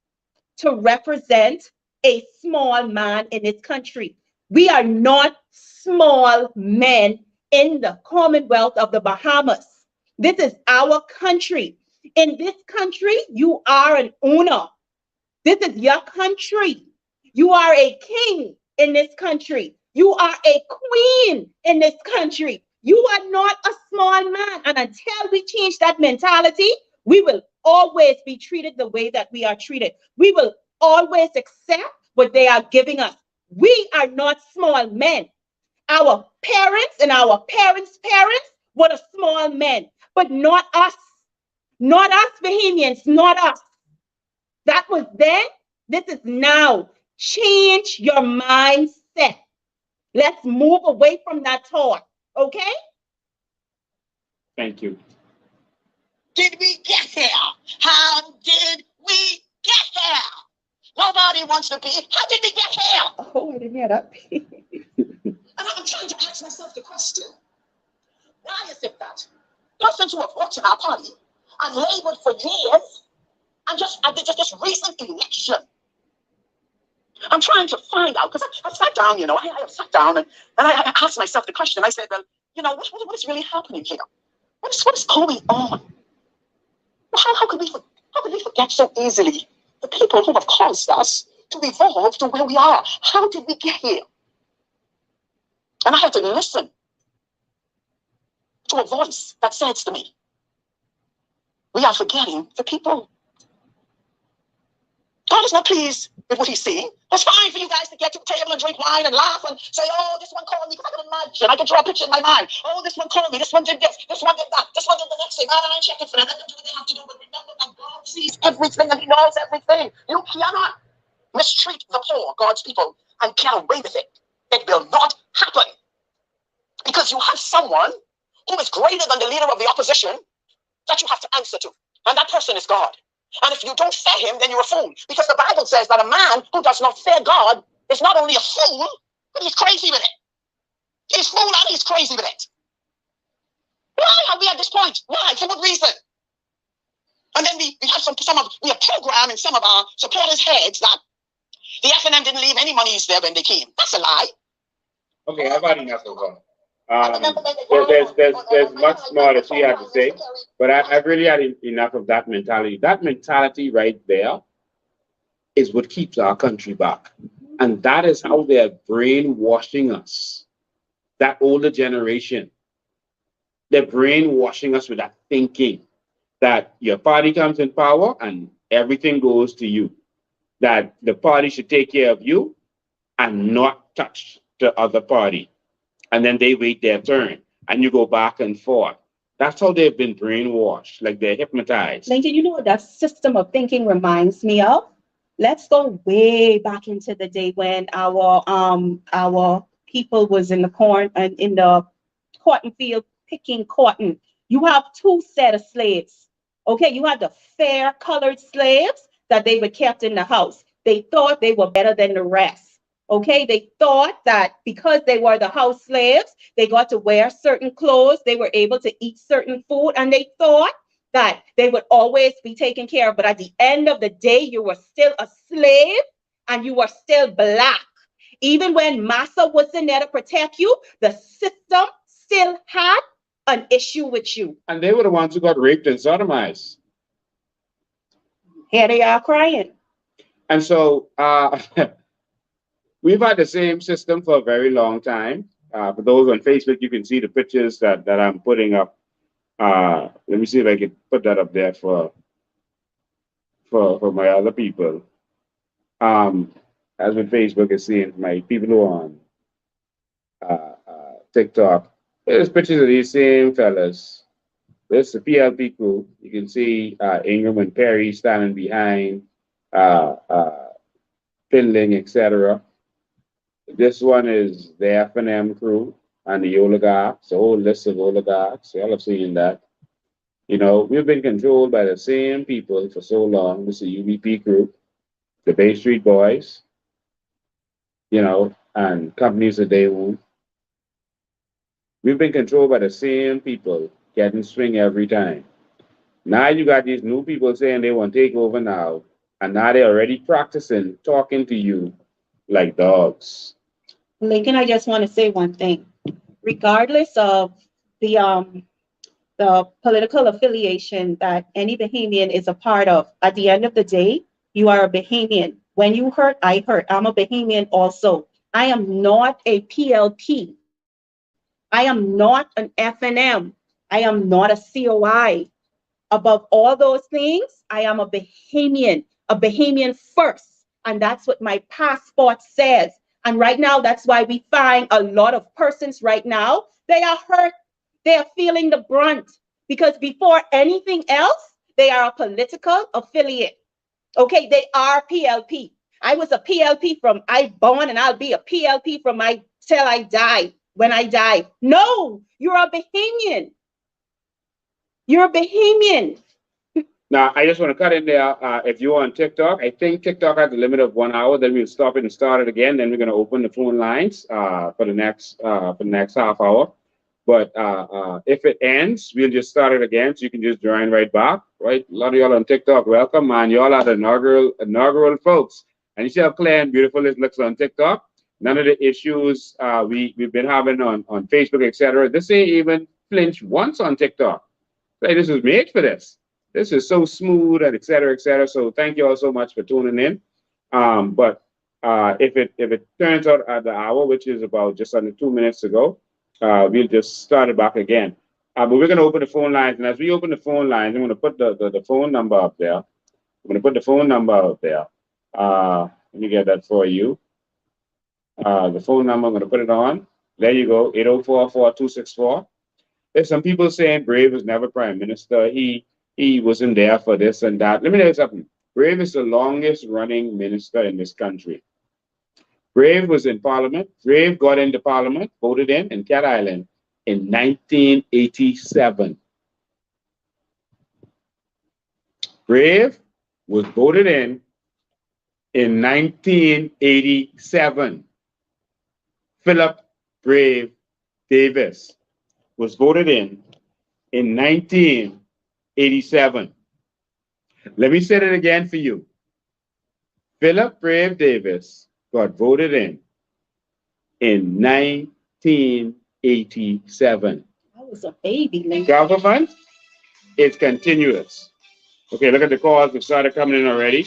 to represent a small man in this country. We are not small men in the Commonwealth of the Bahamas. This is our country. In this country, you are an owner. This is your country. You are a king in this country. You are a queen in this country. You are not a small man. And until we change that mentality, we will always be treated the way that we are treated. We will always accept what they are giving us. We are not small men. Our parents and our parents' parents were the small men, but not us. Not us, Bahamians, not us. That was then. This is now. Change your mindset. Let's move away from that thought. Okay? Thank you. Did we get here? How did we get here? Nobody wants to be. How did we get here? Oh, I didn't hear that. And I'm trying to ask myself the question. Why is it that persons who have worked in our party and labored for years and just this recent election, I'm trying to find out, because I sat down, I sat down and I asked myself the question. I said, well, what is really happening here? What is going on? How could we forget so easily the people who have caused us to evolve to where we are? How did we get here? And I had to listen to a voice that says to me, we are forgetting the people. God is not pleased with what he's seeing. It's fine for you guys to get to the table and drink wine and laugh and say, oh, this one called me, because I can imagine. I can draw a picture in my mind. Oh, this one called me. This one did this. This one did that. This one did the next thing. I ain't checking for that. Let them do what they have to do. But remember that God sees everything and he knows everything. You cannot mistreat the poor, God's people, and get away with it. It will not happen. Because you have someone who is greater than the leader of the opposition that you have to answer to. And that person is God. And if you don't fear him, then you're a fool. Because the Bible says that a man who does not fear God is not only a fool, but he's crazy with it. He's fool and he's crazy with it. Why are we at this point? Why? For what reason? And then we have programmed in some of our supporters' heads that the FNM didn't leave any monies there when they came. That's a lie. Okay, I've had enough of that. There's much more that she had to say, but I've really had enough of that mentality. That mentality right there is what keeps our country back. And that is how they're brainwashing us. That older generation, they're brainwashing us with that thinking that your party comes in power and everything goes to you. That the party should take care of you and not touch the other party. And then they wait their turn and you go back and forth. That's how they've been brainwashed, like they're hypnotized. Lincoln, you know what that system of thinking reminds me of? Let's go way back into the day when our people was in the cotton field picking cotton. You have two set of slaves. Okay, you had the fair colored slaves that they were kept in the house. They thought they were better than the rest. Okay, they thought that because they were the house slaves, they got to wear certain clothes, they were able to eat certain food, and they thought that they would always be taken care of. But at the end of the day, you were still a slave and you were still black. Even when Massa wasn't there to protect you, the system still had an issue with you. And they were the ones who got raped and sodomized. Here they are crying. And so we've had the same system for a very long time. For those on Facebook, you can see the pictures that I'm putting up. Let me see if I can put that up there for my other people. Um, as with Facebook is seeing my people who are on TikTok. There's pictures of these same fellas. This is the PLP crew. You can see Ingram and Perry standing behind, Finling, etc. This one is the F&M crew and the oligarchs, a whole list of oligarchs. Y'all have seen that. You know, we've been controlled by the same people for so long. This is the UBP group, the Bay Street Boys, you know, and companies that they own. We've been controlled by the same people getting swing every time. Now you got these new people saying they want to take over now, and now they're already practicing talking to you like dogs. Lincoln, I just want to say one thing. Regardless of the political affiliation that any Bahamian is a part of, at the end of the day, you are a Bahamian. When you hurt, I hurt. I'm a Bahamian also. I am not a PLP. I am not an FNM. I am not a COI. Above all those things, I am a Bahamian first. And that's what my passport says. And right now, that's why we find a lot of persons right now, they are hurt. They are feeling the brunt because before anything else, they are a political affiliate. Okay, they are PLP. I was a PLP from I born and I'll be a PLP from my till I die. When I die. No, you're a Bahamian. You're a Bahamian. Now, I just want to cut in there. If you're on TikTok, I think TikTok has a limit of 1 hour. Then we'll stop it and start it again. Then we're going to open the phone lines for the next half hour. But if it ends, we'll just start it again, so you can just join right back. Right, a lot of y'all on TikTok, welcome, man. Y'all are the inaugural folks, and you see how clear and beautiful it looks on TikTok. None of the issues we've been having on Facebook, etc. This ain't even flinch once on TikTok. Like, this was made for this. This is so smooth and et cetera, et cetera. So thank you all so much for tuning in. But if it turns out at the hour, which is about just under 2 minutes ago, we'll just start it back again. But we're going to open the phone lines. And as we open the phone lines, I'm going to put the phone number up there. I'm going to put the phone number up there. Let me get that for you. The phone number, I'm going to put it on. There you go, 804-4264. There's some people saying Brave was never prime minister. He wasn't there for this and that. Let me tell you something. Brave is the longest running minister in this country. Brave was in Parliament. Brave got into Parliament, voted in Cat Island in 1987. Brave was voted in 1987. Philip Brave Davis was voted in 1987. Let me say it again for you. Philip Brave Davis got voted in 1987. I was a baby, Lincoln. Government is continuous. Okay, look at the calls that started coming in already.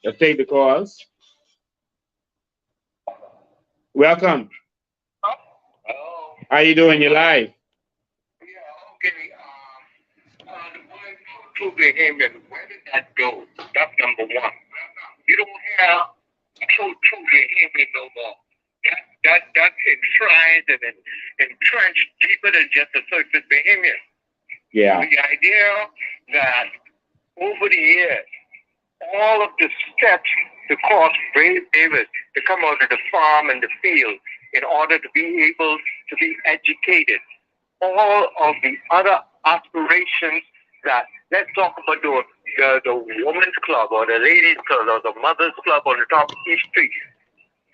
Let's take the calls. Welcome. Hello. How you doing? You're live. Yeah, okay. The word true behavior, where did that go? That's number one. You don't have true behavior no more. That's enshrined and entrenched deeper than just the surface behavior. Yeah. The idea that over the years, all of the steps to cause Brave Davis to come out of the farm and the field in order to be able to be educated, all of the other aspirations that, let's talk about the women's club or the ladies' club or the mothers' club on the top of each street,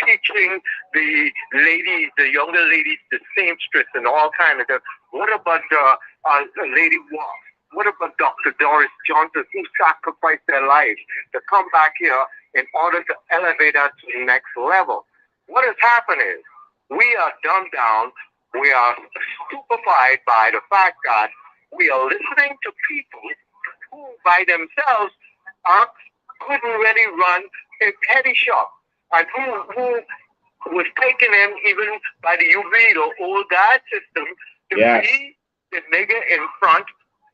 teaching the ladies, the younger ladies, the seamstress and all kinds of stuff. What about Lady Walk? What about Dr. Doris Johnson, who sacrificed their lives to come back here in order to elevate us to the next level? What has happened is we are dumbed down. We are stupefied by the fact that we are listening to people who by themselves aren't couldn't really run a petty shop. And who was taking him even by the UV, the old guard system, to be the nigger in front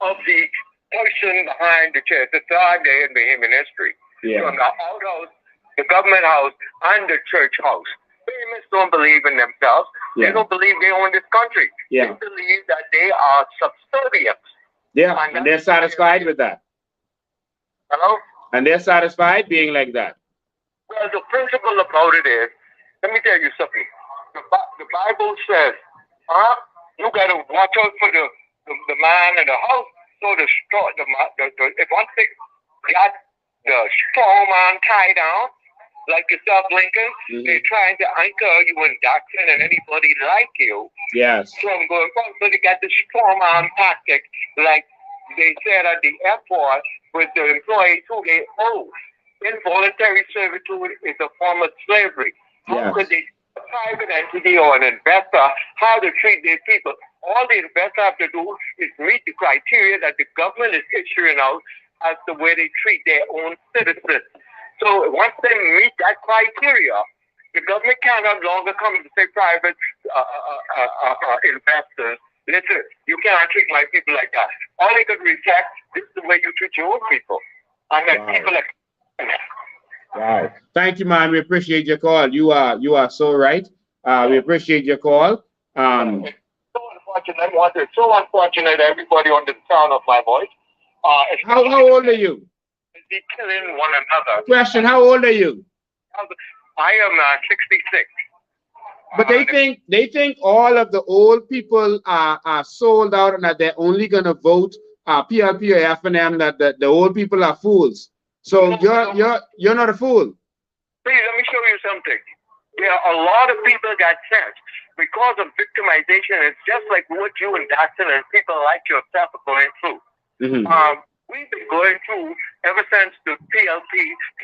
of the person behind the chair. It's a third day in Bahamian history. From the outhouse, the government house, and the church house. Bahamians don't believe in themselves. They don't believe they own this country. They believe that they are subservient. And they're satisfied with that. Hello? And they're satisfied being like that. Well, the principle about it is, let me tell you something. The Bible says, you got to watch out for the man in the house. So if once they got the strong man tied down, like yourself, Lincoln, they're trying to anchor you in doctrine and anybody like you. From going on. So they got the strong man tactic, like they said at the airport with the employees who they owe. Involuntary servitude is a form of slavery. How could they, a private entity or an investor, how to treat their people? All the investor have to do is meet the criteria that the government is issuing out as to where they treat their own citizens. So once they meet that criteria, the government cannot longer come and say private investors, listen, you cannot treat my people like that. All they could reflect, this is the way you treat your own people. And then people like Wow. Thank you, man. We appreciate your call. You are so right. We appreciate your call. It's so unfortunate, everybody on the sound of my voice. How old are you? They're killing one another. Question, how old are you? I am 66. But they think all of the old people are sold out and that they're only gonna vote PLP or FNM, that the old people are fools. So you're not a fool. Please let me show you something. There are a lot of people got sent because of victimization. It's just like what you and Dawson and people like yourself are going through. We've been going through ever since the PLP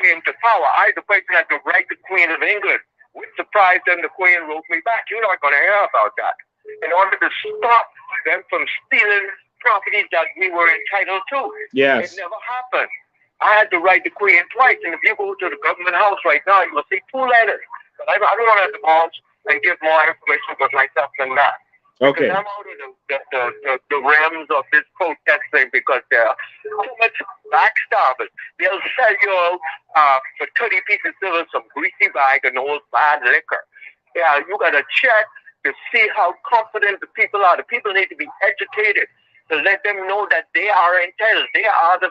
came to power. I, the person, had to write the Queen of England. With surprise, then the Queen wrote me back. You're not going to hear about that. In order to stop them from stealing properties that we were entitled to. It never happened. I had to write the Queen twice. And if you go to the government house right now, you will see 2 letters. But I don't want to divulge and give more information about myself than that. Because I'm out of the realms of this protesting because there are too much backstabbers. They'll sell you for 30 pieces of silver some greasy bag and old bad liquor. Yeah, you got to check to see how confident the people are. The people need to be educated to let them know that they are entitled. They are the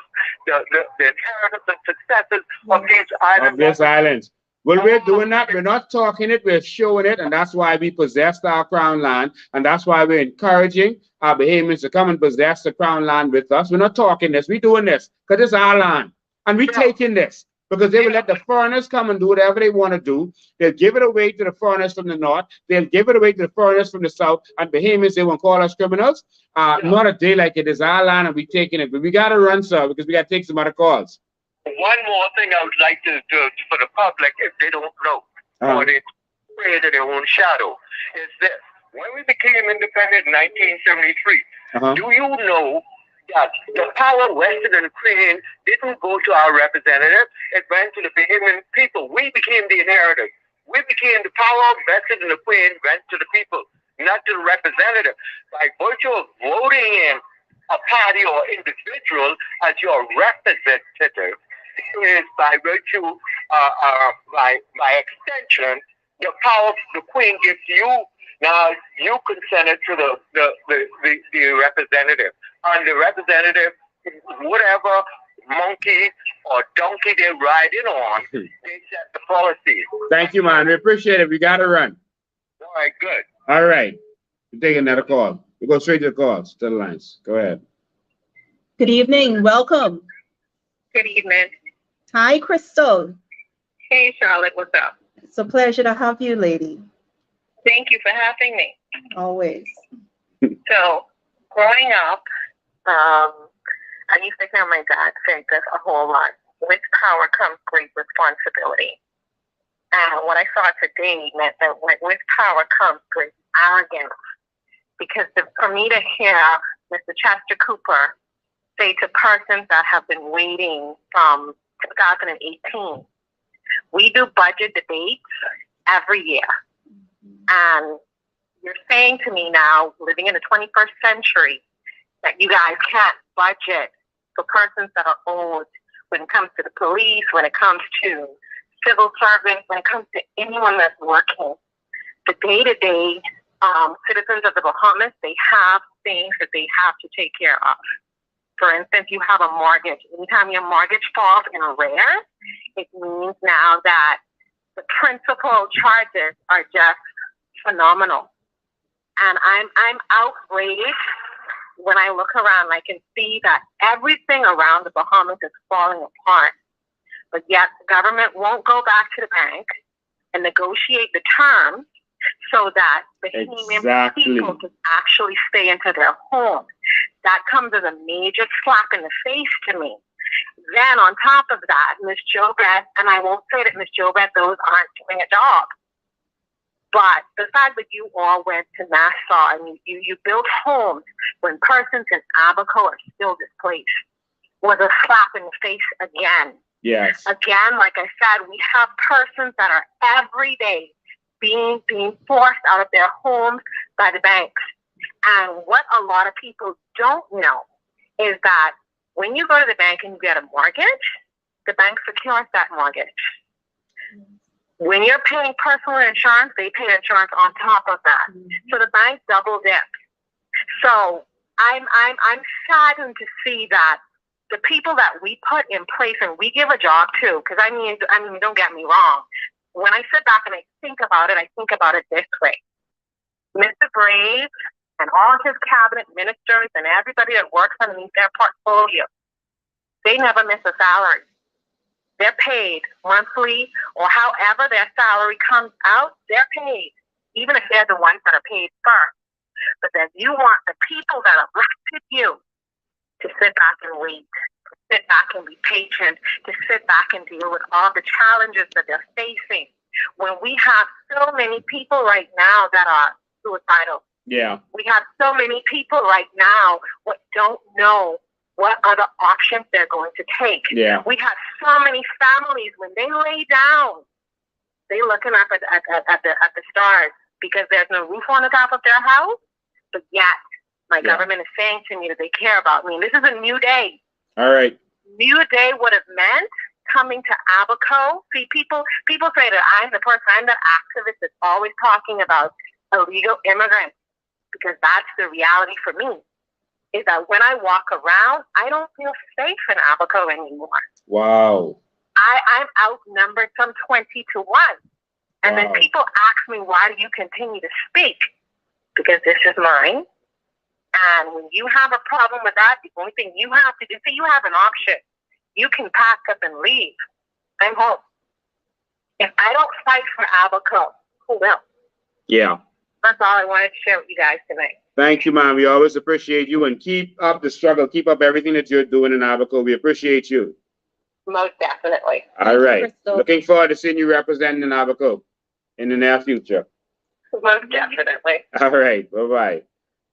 inheritors and successors of these islands. Of this islands. Well, we're doing that. We're not talking it, we're showing it, and that's why we possessed our crown land, and that's why we're encouraging our Bahamians to come and possess the crown land with us. We're not talking this, we're doing this, because it's our land, and we're taking this, because they will let the foreigners come and do whatever they want to do. They'll give it away to the foreigners from the north, they'll give it away to the foreigners from the south, and Bahamians, they won't call us criminals. Not a day like it is our land, and we're taking it, but we got to run, sir, because we got to take some other calls. One more thing I would like to do for the public, if they don't know, or they're afraid of their own shadow, is this. When we became independent in 1973, do you know that the power vested in the Queen didn't go to our representative, it went to the Bahamian people. We became the inheritors. We became the power vested in the Queen went to the people, not to the representative. By virtue of voting in a party or individual as your representative, is by virtue, by extension, the power the Queen gives you. Now you can send it to the representative, and the representative, whatever monkey or donkey they're riding on, they set the policy. Thank you, man. We appreciate it. We got to run. All right, good. All right. We're taking another call. We go straight to the calls, to the lines. Go ahead. Good evening. Welcome. Good evening. Hi, Crystal. Hey, Charlotte. What's up? It's a pleasure to have you, lady. Thank you for having me. Always. So, growing up, I used to hear my dad say this a whole lot. With power comes great responsibility. And what I saw today meant that with power comes great arrogance. Because for me to hear Mr. Chester Cooper say to persons that have been waiting from 2018. We do budget debates every year. And you're saying to me now, living in the 21st century, that you guys can't budget for persons that are old when it comes to the police, when it comes to civil servants, when it comes to anyone that's working. The day-to-day citizens of the Bahamas, they have things that they have to take care of. For instance, you have a mortgage. Anytime your mortgage falls in arrears, it means now that the principal charges are just phenomenal. And I'm outraged when I look around. I can see that everything around the Bahamas is falling apart. But yet the government won't go back to the bank and negotiate the terms so that the human people can actually stay into their homes. That comes as a major slap in the face to me. Then on top of that, Ms. Jobeth, and I won't say that Ms. Jobeth, those aren't doing a job. But the fact that you all went to Nassau and you built homes when persons in Abaco are still displaced was a slap in the face again. Yes. Again, like I said, we have persons that are every day being forced out of their homes by the banks. And what a lot of people don't know is that when you go to the bank and you get a mortgage, the bank secures that mortgage. When you're paying personal insurance, they pay insurance on top of that. So the bank double dips. So I'm saddened to see that the people that we put in place and we give a job to, because I mean, don't get me wrong. When I sit back and I think about it this way. Mr. Brave and all his cabinet ministers and everybody that works underneath their portfolio, they never miss a salary. They're paid monthly or however their salary comes out, they're paid, even if they're the ones that are paid first. But then you want the people that elected you to sit back and wait, to sit back and be patient, to sit back and deal with all the challenges that they're facing. When we have so many people right now that are suicidal. Yeah. We have so many people right now who don't know what other options they're going to take. Yeah. We have so many families when they lay down, they looking up at the stars because there's no roof on the top of their house. But yet, my government is saying to me that they care about me. And this is a new day. All right. New day would have meant coming to Abaco. See, people say that I'm the activist that's always talking about illegal immigrants, because that's the reality for me. Is that when I walk around, I don't feel safe in Abaco anymore. Wow. I'm outnumbered some 20 to 1. And then people ask me, why do you continue to speak? Because this is mine. And when you have a problem with that, the only thing you have to do, see, you have an option. You can pack up and leave. I'm home. If I don't fight for Abaco, who will? Yeah. That's all I wanted to share with you guys tonight. Thank you, ma'am. We always appreciate you, and keep up the struggle. Keep up everything that you're doing in Abaco. We appreciate you. Most definitely. All right. Looking forward to seeing you representing in Abaco in the near future. Most definitely. All right. Bye-bye.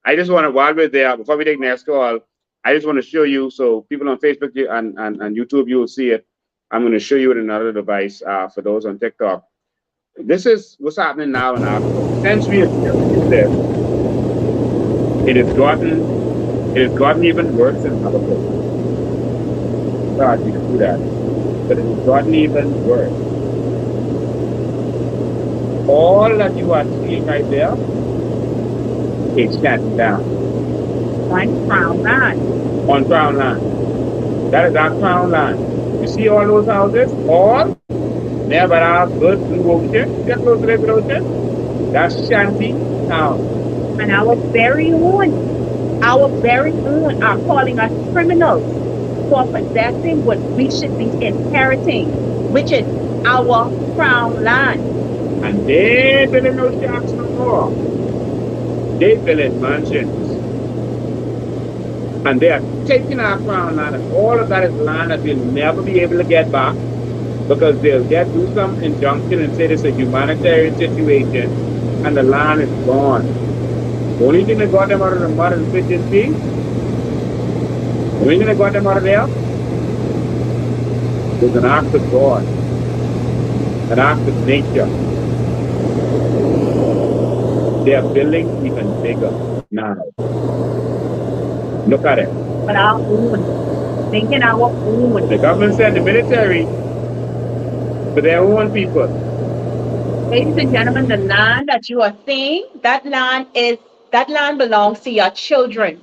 I just want to, while we're there, before we take next call, I just want to show you, so people on Facebook and YouTube, you will see it. I'm going to show you with another device for those on TikTok. This is what's happening now in Abaco. Since we have this, it has gotten even worse in Abaco. God, we can do that. But it has gotten even worse. All that you are seeing right there is shut down. On Crown Land. On Crown Land. That is our Crown Land. You see all those houses? All there but our good blue ocean. Get close to the blue ocean. That's Shanty Town. And our very own are calling us criminals for possessing what we should be inheriting, which is our Crown Land. And they building no shacks no more. They building mansions. And they are taking our Crown Land, and all of that is land that we'll never be able to get back, because they'll do some injunction and say it's a humanitarian situation, and the land is gone. The only thing that got them out of the mud and fish and sea, the only thing that got them out of there There's an act of God, an act of nature. They are building even bigger now. Look at it. But our own, making our own. The government sent the military for their own people. Ladies and gentlemen, the land that you are seeing, that land belongs to your children.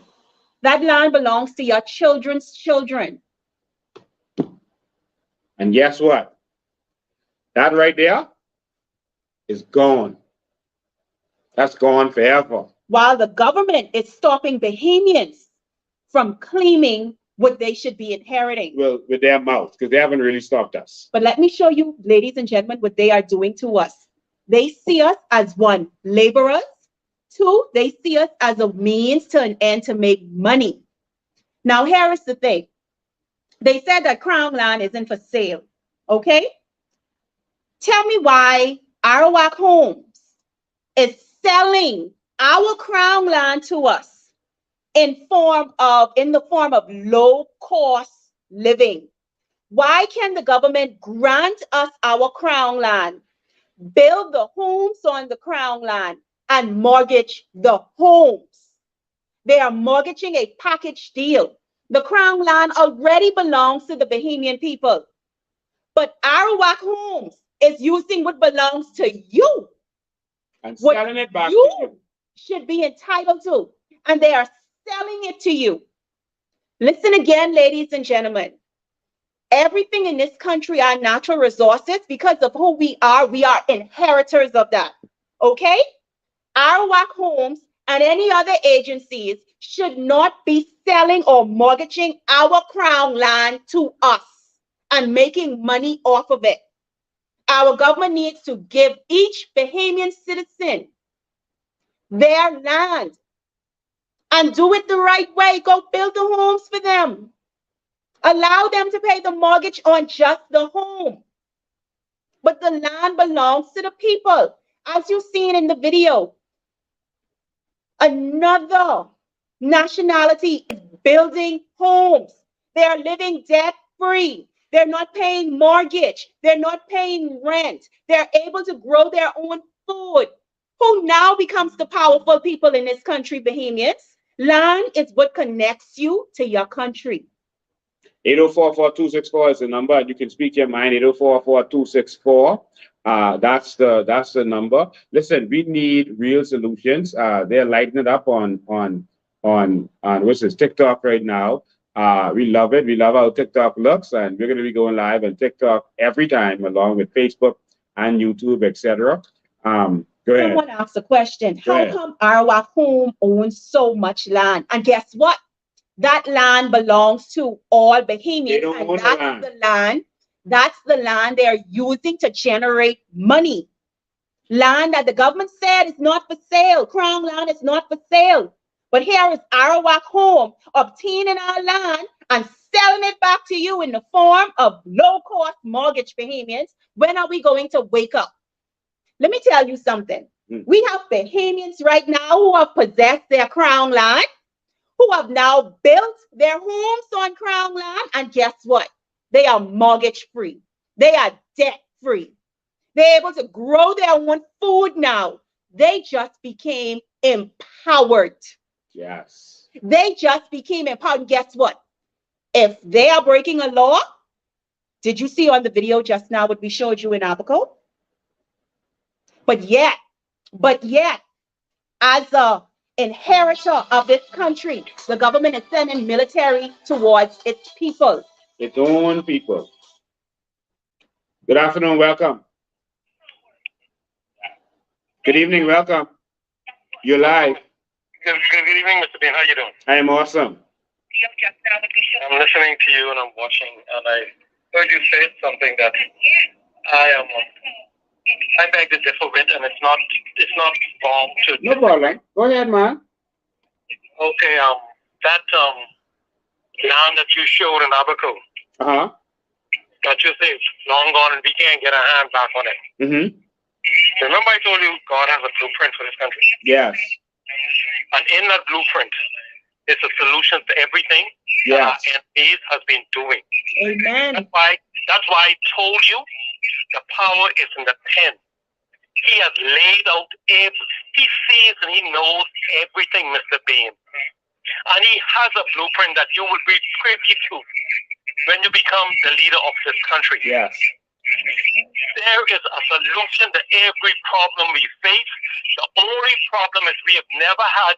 That land belongs to your children's children. And guess what? That right there is gone. That's gone forever. While the government is stopping Bahamians from claiming what they should be inheriting. Well, with their mouth, because they haven't really stopped us. But let me show you, ladies and gentlemen, what they are doing to us. They see us as one, laborers. Two, they see us as a means to an end to make money. Now, here is the thing. They said that Crown land isn't for sale. Okay? Tell me why Arawak Homes is selling our Crown land to us in the form of low cost living. Why can the government grant us our Crown land, build the homes on the Crown land, and mortgage the homes? They are mortgaging a package deal. The Crown land already belongs to the Bahamian people. But Arawak Homes is using what belongs to you. And What selling it back to you you. should be entitled to. And they are selling it to you. Listen again, ladies and gentlemen. Everything in this country are natural resources. Because of who we are inheritors of that. Okay? Arawak Homes and any other agencies should not be selling or mortgaging our Crown land to us and making money off of it. Our government needs to give each Bahamian citizen their land and do it the right way. Go build the homes for them. Allow them to pay the mortgage on just the home. But the land belongs to the people. As you've seen in the video, another nationality is building homes. They are living debt-free. They're not paying mortgage. They're not paying rent. They're able to grow their own food. Who now becomes the powerful people in this country, Bahamians? Land is what connects you to your country. 804-4264 is the number, and you can speak your mind. 804-4264. That's the number. Listen, we need real solutions. They're lighting it up on what's this, TikTok right now. We love it. We love how TikTok looks, and we're going to be going live on TikTok every time, along with Facebook and YouTube, etc. Go ahead. Someone asked a question. How come Arawak Home owns so much land? And guess what? That land belongs to all Bahamians, and that's the land they're using to generate money. Land that the government said is not for sale. Crown land is not for sale. But here is Arawak Home obtaining our land and selling it back to you in the form of low-cost mortgage, Bahamians. When are we going to wake up? Let me tell you something. We have Bahamians right now who have possessed their Crown land, who have now built their homes on Crown land, and guess what? They are mortgage free. They are debt free. They're able to grow their own food now. They just became empowered. Yes. They just became empowered. And guess what? If they are breaking a law, did you see on the video just now what we showed you in Abaco? But yet, as a inheritor of this country, the government is sending military towards its people. Its own people. Good afternoon, welcome. Good evening, welcome. You're live. Good evening, Mr. Bean. How you doing? I am awesome. I'm listening to you and I'm watching, and I heard you say something that I beg to differ with, and it's not wrong to. No problem. Go ahead, man. Okay, that land that you showed in Abaco, that you say it's long gone and we can't get our hand back on it. Remember I told you God has a blueprint for this country? Yes. And in that blueprint is a solution to everything that our MPs has been doing. Amen. That's why That's why I told you the power is in the pen. He has laid out he sees and he knows everything, Mr. Bain. And he has a blueprint that you will be privy to when you become the leader of this country. Yes. There is a solution to every problem we face. The only problem is we have never had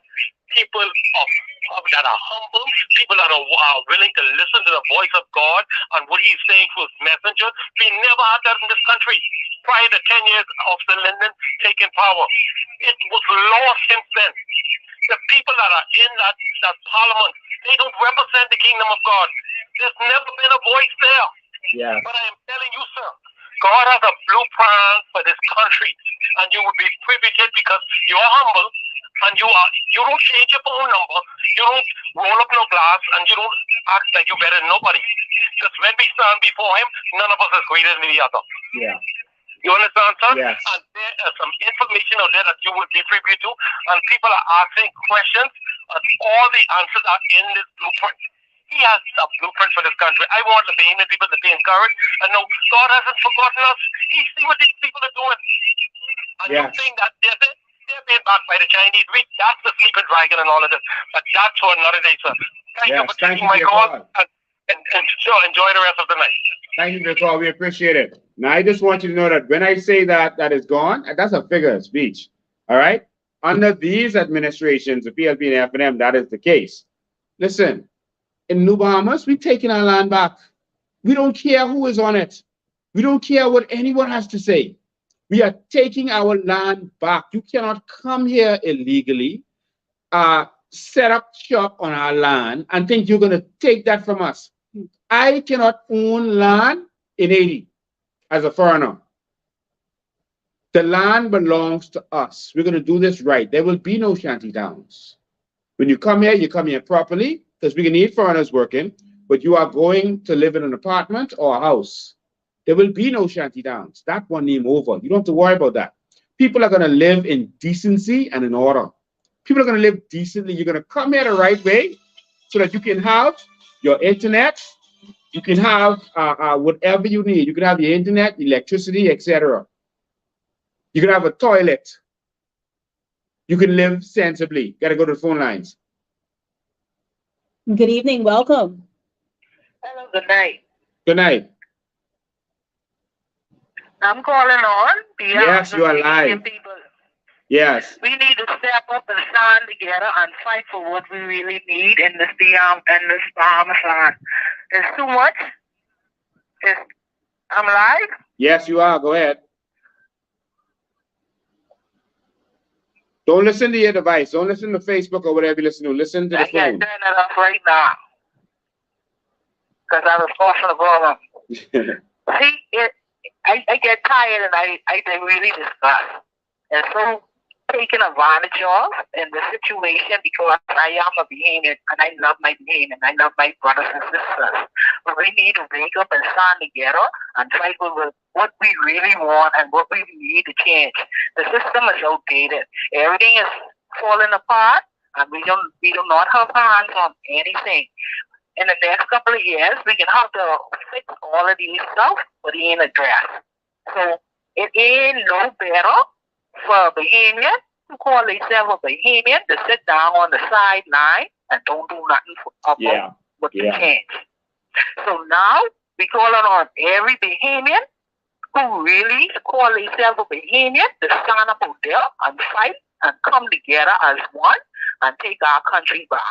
people that are humble, people that are willing to listen to the voice of God and what he's saying to his messenger. We never had that in this country prior to 10 years of the Lyndon taking power. It was lost since then. The people that are in that parliament, they don't represent the kingdom of God. There's never been a voice there. Yeah. But I am telling you, sir, God has a blueprint for this country, and you will be privileged because you're humble, and you don't change your phone number, you don't roll up no glass, and you don't act like you're better than nobody. Because when we stand before him, none of us is greater than the other. Yeah. You understand, sir? Yes. And there is some information out there that you will be privy to, and people are asking questions, and all the answers are in this blueprint. He has a blueprint for this country. I want the Bahamian people to be encouraged and know God hasn't forgotten us. He sees what these people are doing. And you think that they're being backed by the Chinese. That's the sleeping dragon and all of this. But that's for another day, sir. Thank you for taking my call. And sure, enjoy the rest of the night. Thank you for the call. We appreciate it. Now, I just want you to know that when I say that is gone, that's a figure of speech. All right? Under these administrations, the PLP and F&M, that is the case. Listen, in New Bahamas, we're taking our land back. We don't care who is on it. We don't care what anyone has to say. We are taking our land back. You cannot come here illegally, set up shop on our land and think you're going to take that from us. I cannot own land in Haiti as a foreigner. The land belongs to us. We're going to do this right. There will be no shanty towns. When you come here properly, because we can need foreigners working, but you are going to live in an apartment or a house. There will be no shanty towns. That one name over. You don't have to worry about that. People are going to live in decency and in order. People are going to live decently. You're going to come here the right way so that you can have your internet. You can have whatever you need. You can have your internet, electricity, etc. You can have a toilet. You can live sensibly. Got to go to the phone lines. Good evening. Welcome. Hello, good night. Good night. I'm calling on Yes, you are live. People. Yes. We need to step up and stand together and fight for what we really need in this Bahamas land. There's too much. I'm live? Yes, you are. Go ahead. Don't listen to your device. Don't listen to Facebook or whatever you listen to. Listen to the phone. I can turn it off right now. Because I was forcing the program. See, I get tired and I really disgust. And so taken advantage of in the situation because I am a Bahamian and I love my Bahamian and I love my brothers and sisters. But we need to wake up and stand together and fight over what we really want and what we need to change. The system is outdated. Everything is falling apart and we do not have hands on anything. In the next couple of years, we can have to fix all of these stuff, but it ain't addressed. So it ain't no better for a Bahamian to call themselves a Bahamian to sit down on the sideline and don't do nothing about what to change. So now we calling on every Bahamian who really call themselves a Bahamian to stand up out there and fight and come together as one and take our country back.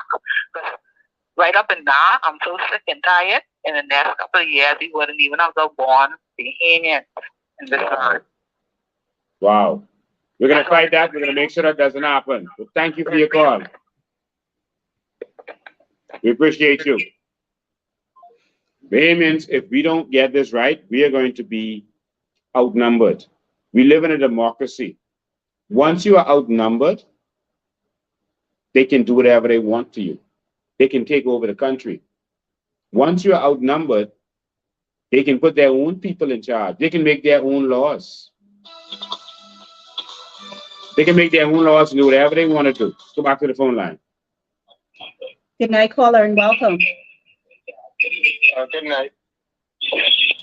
Because right up and now, I'm so sick and tired. In the next couple of years, we wouldn't even have the born Bahamian in this land. Wow. We're going to fight that. We're going to make sure that doesn't happen. But thank you for your call. We appreciate you. Bahamians, if we don't get this right, we are going to be outnumbered. We live in a democracy. Once you are outnumbered, they can do whatever they want to you. They can take over the country. Once you are outnumbered, they can put their own people in charge. They can make their own laws. They can make their own laws and do whatever they want to do. Go back to the phone line. Good night, caller, and welcome. Good night.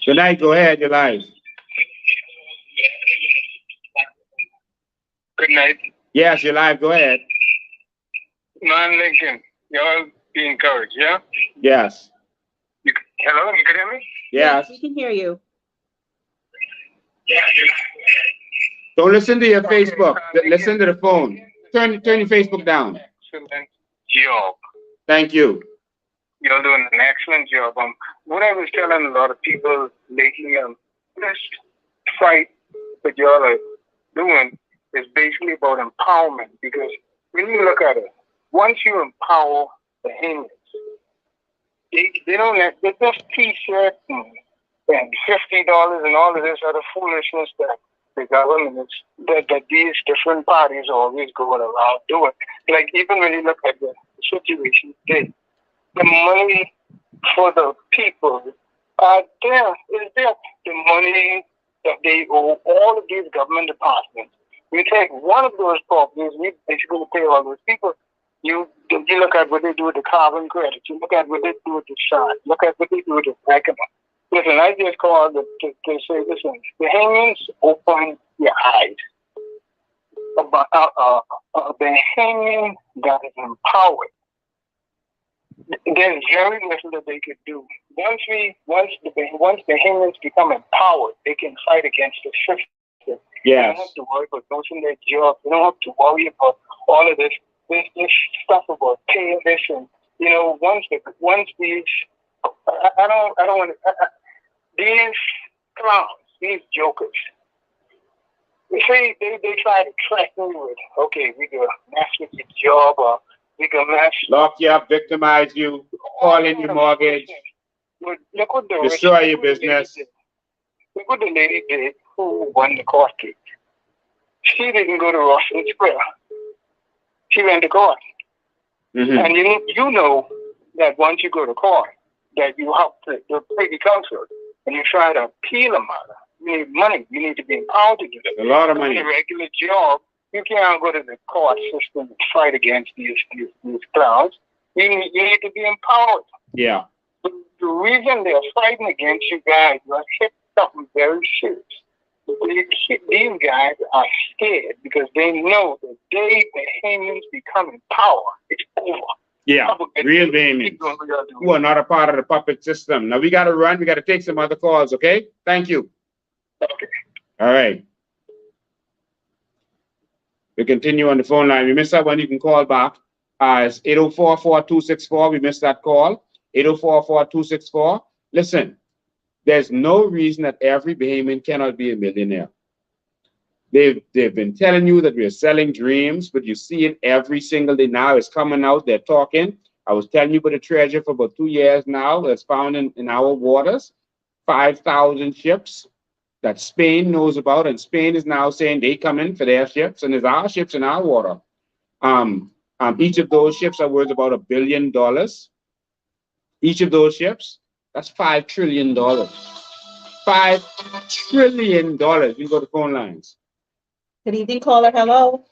Good night. Go ahead. You're live. Good night. Yes, you're live. Go ahead. Man Lincoln, y'all be encouraged, yeah? Yes. Hello, you can hear me? Yes. We can hear you. Don't listen to your Okay, Facebook. Listen to the phone. Turn your Facebook down. Excellent job. Thank you. You're doing an excellent job. What I was telling a lot of people lately, this fight that y'all are doing is basically about empowerment, because when you look at it, once you empower the Hindus, they don't have, they just t-shirt and $50 and all of this other foolishness that the government is, that these different parties are always going around doing. Like even when you look at the situation today, the money for the people are there. Is there the money that they owe all of these government departments? We take one of those properties, we basically pay all those people. You look at what they do with the carbon credit. You look at what they do with the shot. Look at what they do with the economy. Listen, I just called to say, listen, the Bahamians open your eyes. About the Bahamian that is empowered. There's very little that they could do. Once the Bahamians become empowered, they can fight against the system. Yes. They don't have to worry about losing their job. They don't have to worry about all of this stuff about paying this, and once these I don't want to these clowns, these jokers. You see, they try to threaten you with, okay, we gonna mess with your job, or we gonna mess, Lock you up, victimize you, call in your mortgage, look what destroy your business. Look what the lady did who won the court case. She didn't go to Russell Square. She went to court. Mm-hmm. And you know that once you go to court, that you have the privy council, and you try to appeal a matter. You need money. You need to be empowered to do that. A lot of money. In a regular job, you can't go to the court system and fight against these clowns. You need to be empowered. Yeah. The reason they're fighting against you guys, you hit something very serious. These guys are scared because they know the day the Bahamians become in power, it's over. Yeah, real Bahamians who are not a part of the puppet system. Now we got to run. We got to take some other calls, okay? Thank you. Okay. All right. We continue on the phone line. We missed that one. You can call back. It's 804-4264. We missed that call. 804-4264. Listen, there's no reason that every Bahamian cannot be a millionaire. They've been telling you that we're selling dreams, but you see it every single day now. It's coming out. They're talking. I was telling you about the treasure for about 2 years now that's found in our waters. 5,000 ships that Spain knows about, and Spain is now saying they come in for their ships, and there's our ships in our water. Each of those ships are worth about $1 billion. Each of those ships, that's $5 trillion. $5 trillion. We can go to phone lines. Good evening, caller. Hello.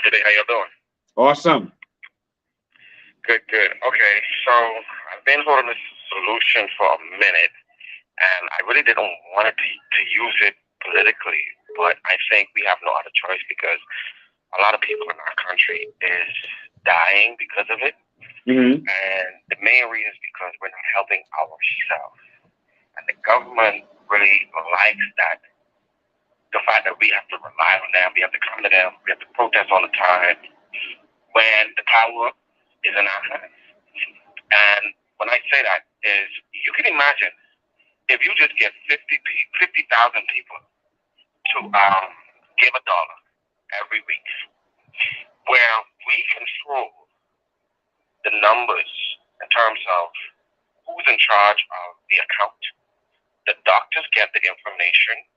Good day. How you doing? Awesome. Good. Okay, so I've been holding this solution for a minute, and I really didn't want to use it politically, but I think we have no other choice because a lot of people in our country is dying because of it. Mm-hmm. And the main reason is because we're not helping ourselves. And the government really likes that. The fact that we have to rely on them, we have to come to them, we have to protest all the time when the power is in our hands. And when I say that is, you can imagine if you just get 50,000 people to give $1 every week, where we control the numbers in terms of who's in charge of the account. The doctors get the information,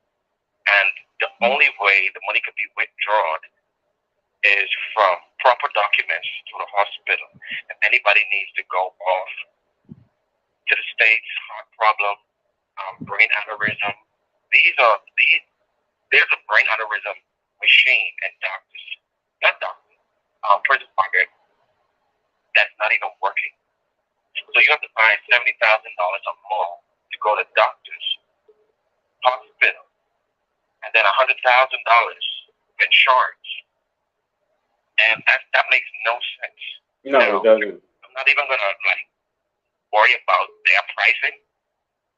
and the only way the money can be withdrawn is from proper documents to the hospital. If anybody needs to go off to the States, heart problem, brain aneurysm, there's a brain aneurysm machine and doctors, prison pocket, that's not even working. So you have to buy $70,000 or more to go to doctors, hospital, and then $100,000 insurance. And that makes no sense. No, it doesn't. I'm not even gonna worry about their pricing.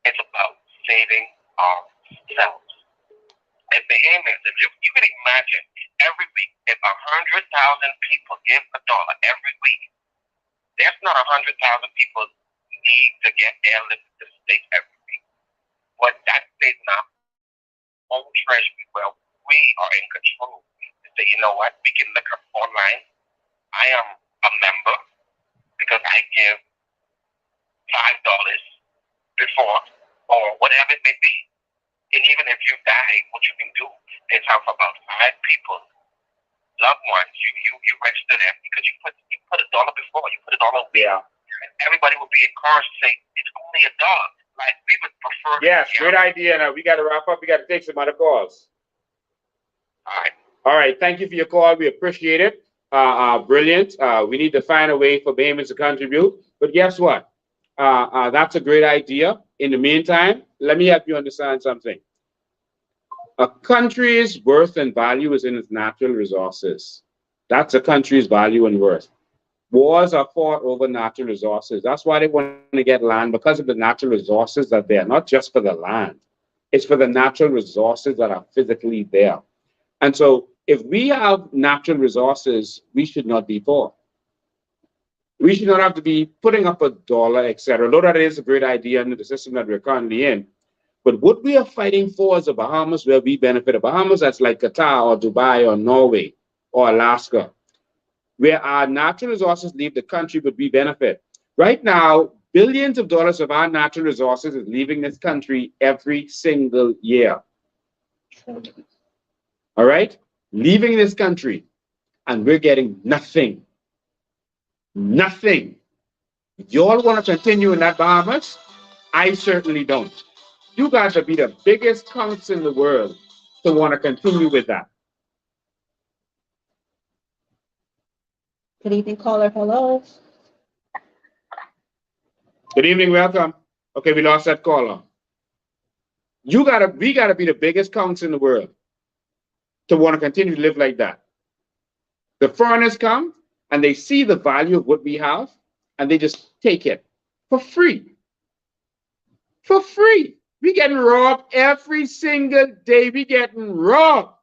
It's about saving ourselves. And the aim is, if you can imagine, every week, if 100,000 people give $1 every week, there's not 100,000 people need to get airlift to the state every week. But that stays in our own treasury where we are in control. To say, you know what, we can look up online. I am a member because I give $5 before, or whatever it may be. And even if you die, what you can do is have about 5 people, loved ones, you register them because you put $1 before, you put $1 away. Yeah. And everybody will be encouraged to say, it's only $1. Like, we would prefer. Yes, great idea. Now, we got to wrap up. We got to take some other calls. All right. All right. Thank you for your call. We appreciate it. Brilliant. We need to find a way for Bahamians to contribute. But guess what? That's a great idea. In the meantime, let me help you understand something. A country's worth and value is in its natural resources. That's a country's value and worth. Wars are fought over natural resources. That's why they want to get land, because of the natural resources that are there, not just for the land. It's for the natural resources that are physically there. And so if we have natural resources, we should not be poor. We should not have to be putting up $1, etc. Although that is a great idea under the system that we're currently in. But what we are fighting for is the Bahamas, where we benefit. The Bahamas, that's like Qatar or Dubai or Norway or Alaska, where our natural resources leave the country, but we benefit. Right now, billions of dollars of our natural resources is leaving this country every single year. All right? Leaving this country, and we're getting nothing. Nothing. Y'all want to continue in that Bahamas? I certainly don't. You guys will be the biggest cunts in the world to want to continue with that. Good evening, caller. Hello. Good evening, welcome. Okay, we lost that caller. We gotta be the biggest cunts in the world to want to continue to live like that. The foreigners come and they see the value of what we have, and they just take it for free. For free. We getting robbed every single day. We getting robbed.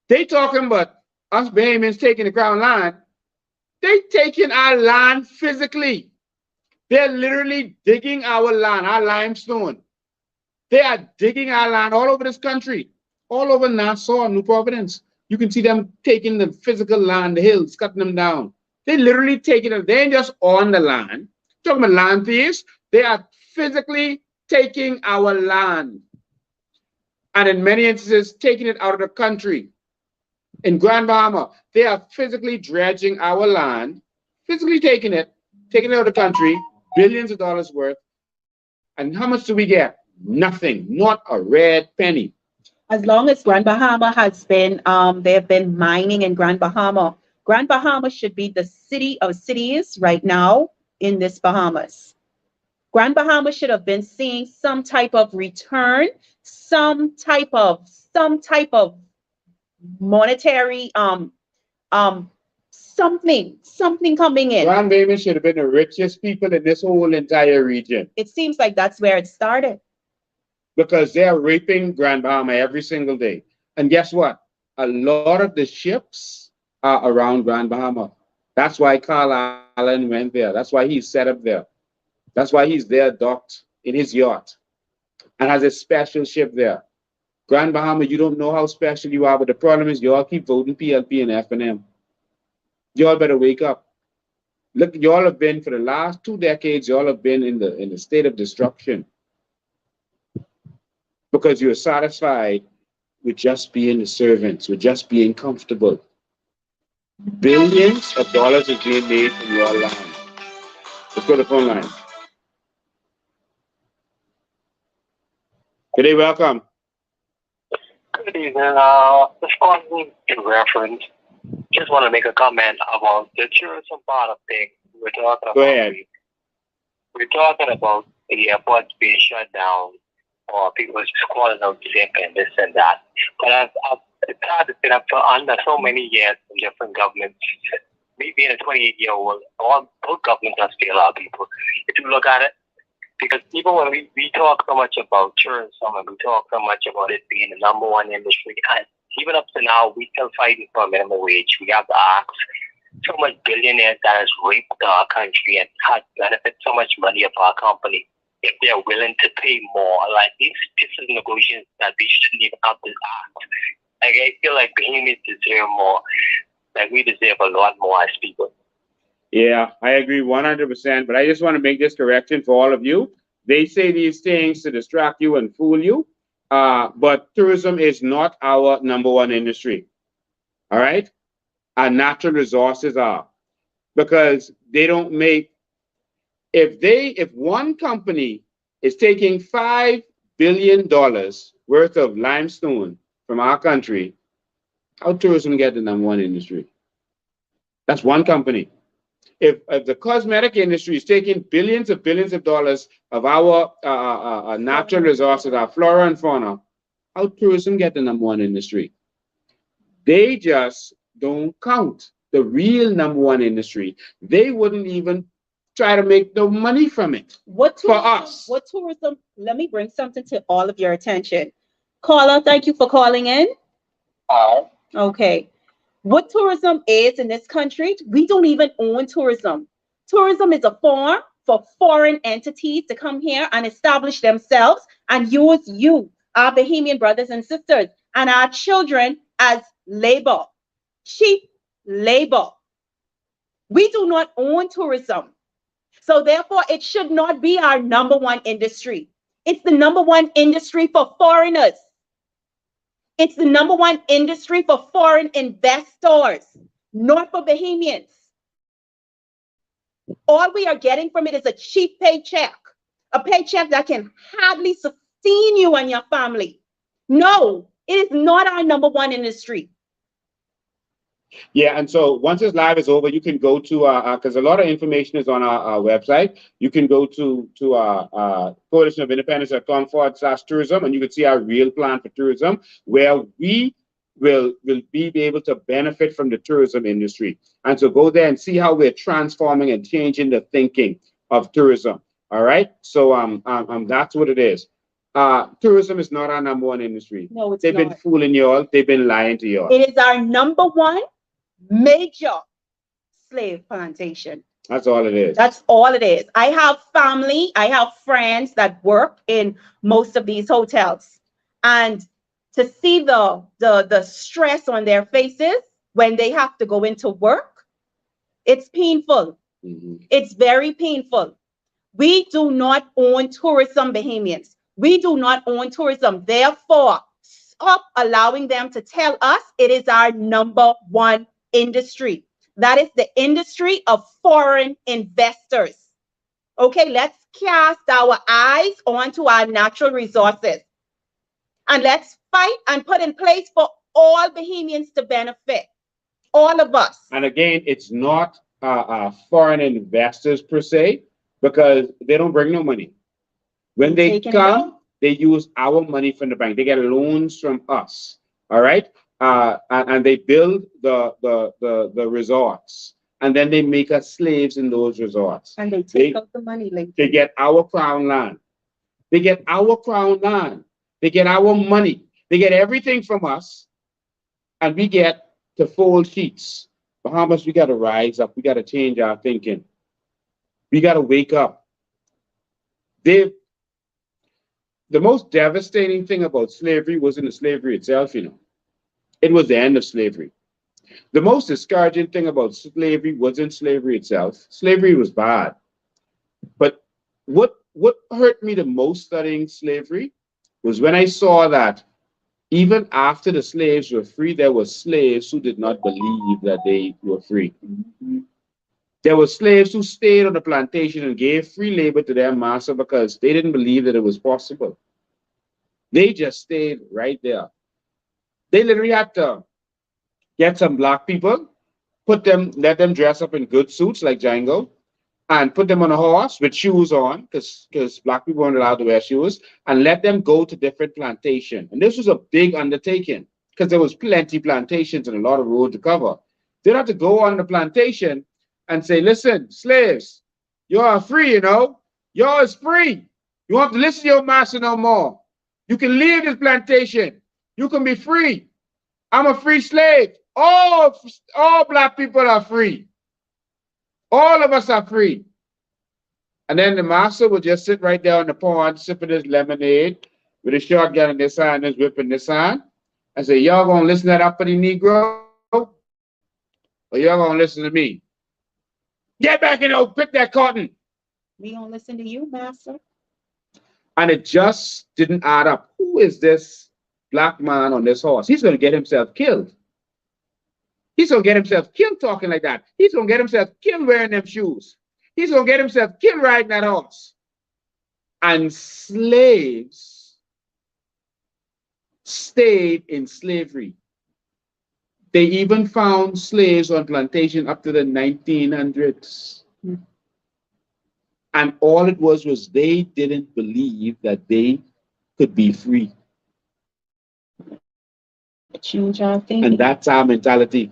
They talking about us Bahamians taking the crown land. They taking our land physically. They're literally digging our land, our limestone. They are digging our land all over this country, all over Nassau, New Providence. You can see them taking the physical land, the hills, cutting them down. They literally taking it. They ain't just on the land. Talking about land thieves. They are physically taking our land. And in many instances, taking it out of the country. In Grand Bahama, they are physically dredging our land, physically taking it out of the country, billions of dollars worth. And how much do we get? Nothing, not a red penny. As long as Grand Bahama has been, they have been mining in Grand Bahama. Grand Bahama should be the city of cities right now in this Bahamas. Grand Bahama should have been seeing some type of return, some type of monetary something coming in. Grand Bahama should have been the richest people in this whole entire region. It seems like that's where it started. Because they are raping Grand Bahama every single day. And guess what? A lot of the ships are around Grand Bahama. That's why Carl Allen went there. That's why he's set up there. That's why he's there docked in his yacht and has a special ship there. Grand Bahama, you don't know how special you are, but the problem is you all keep voting PLP and F&M. You all better wake up. Look, you all have been, for the last 2 decades, you all have been in the state of destruction. Because you're satisfied with just being the servants, with just being comfortable. Billions of dollars is being made from your land. Let's go to the phone line. Good day, welcome. Good evening. Responding to reference, just want to make a comment about the tourism part of things. We're talking about. Go ahead. We're talking about the airports being shut down, or people just calling out sick and this and that. But it's hard to sit up for under so many years from different governments. Me being a 28-year-old, both governments are still our people. If you look at it, because even when we talk so much about tourism and we talk so much about it being the number one industry, and even up to now, we still fighting for a minimum wage. We have to ask so much billionaires that has raped our country and has benefited so much money of our company if they're willing to pay more. Like this is negotiations that we shouldn't even have to ask. Like I feel like Bahamians deserve more. Like we deserve a lot more as people. Yeah, I agree 100%. But I just want to make this correction for all of you. They say these things to distract you and fool you. But tourism is not our number one industry. All right? Our natural resources are. Because they don't make, if one company is taking $5 billion worth of limestone from our country, how tourism get the number one industry? That's one company. If the cosmetic industry is taking billions of dollars of our natural resources, our flora and fauna, how tourism get the number one industry? They just don't count the real number one industry. They wouldn't even try to make no money from it. What tourism, for us? What tourism? Let me bring something to all of your attention. Caller, thank you for calling in. Okay. What tourism is in this country, we don't even own tourism. Tourism is a form for foreign entities to come here and establish themselves and use you, our Bahamian brothers and sisters, and our children as labor, cheap labor. We do not own tourism. So therefore, it should not be our number one industry. It's the number one industry for foreigners. It's the number one industry for foreign investors, not for Bahamians. All we are getting from it is a cheap paycheck, a paycheck that can hardly sustain you and your family. No, it is not our number one industry. Yeah, and so once this live is over, you can go to because a lot of information is on our website. You can go to coalitionofindependence.com/tourism, and you can see our real plan for tourism, where we will be able to benefit from the tourism industry. And so go there and see how we're transforming and changing the thinking of tourism. All right, so that's what it is. Tourism is not our number one industry. No, it's They've not. been fooling you all. They've been lying to you all. It is our number one major slave plantation. That's all it is. That's all it is. I have family, I have friends that work in most of these hotels. And to see the stress on their faces when they have to go into work, it's painful. Mm-hmm. It's very painful. We do not own tourism, Bahamians. We do not own tourism. Therefore, stop allowing them to tell us it is our number one industry. That is the industry of foreign investors. Okay, let's cast our eyes onto our natural resources. And let's fight and put in place for all Bahamians to benefit. All of us. And again, it's not foreign investors per se, because they don't bring no money. When they come, they use our money from the bank. They get loans from us. All right. And they build the resorts, and then they make us slaves in those resorts. And they take out the money later. They get our crown land. They get our crown land. They get our money. They get everything from us, and we get to fold sheets. Bahamas, we got to rise up. We got to change our thinking. We got to wake up. The most devastating thing about slavery wasn't the slavery itself, you know. It was the end of slavery. The most discouraging thing about slavery wasn't slavery itself. Slavery was bad. But what hurt me the most studying slavery was when I saw that even after the slaves were free, there were slaves who did not believe that they were free. Mm-hmm. There were slaves who stayed on the plantation and gave free labor to their master because they didn't believe that it was possible. They just stayed right there. They literally had to get some black people, let them dress up in good suits like Django, and put them on a horse with shoes on, because black people weren't allowed to wear shoes, and let them go to different plantation. And this was a big undertaking because there was plenty plantations and a lot of road to cover. They'd have to go on the plantation and say, listen, slaves, you are free, you know. Y'all is free. You won't have to listen to your master no more. You can leave this plantation. You can be free. I'm a free slave. All black people are free. All of us are free. And then the master would just sit right there on the pond, sipping his lemonade with his shotgun in his hand, his whip in his hand, and say, y'all gonna listen to that uppity Negro? Or y'all gonna listen to me? Get back in there, pick that cotton. We gonna listen to you, master. And it just didn't add up. Who is this black man on this horse? He's gonna get himself killed. He's gonna get himself killed talking like that. He's gonna get himself killed wearing them shoes. He's gonna get himself killed riding that horse. And slaves stayed in slavery. They even found slaves on plantation up to the 1900s. And all it was they didn't believe that they could be free. Change our thinking. And that's our mentality.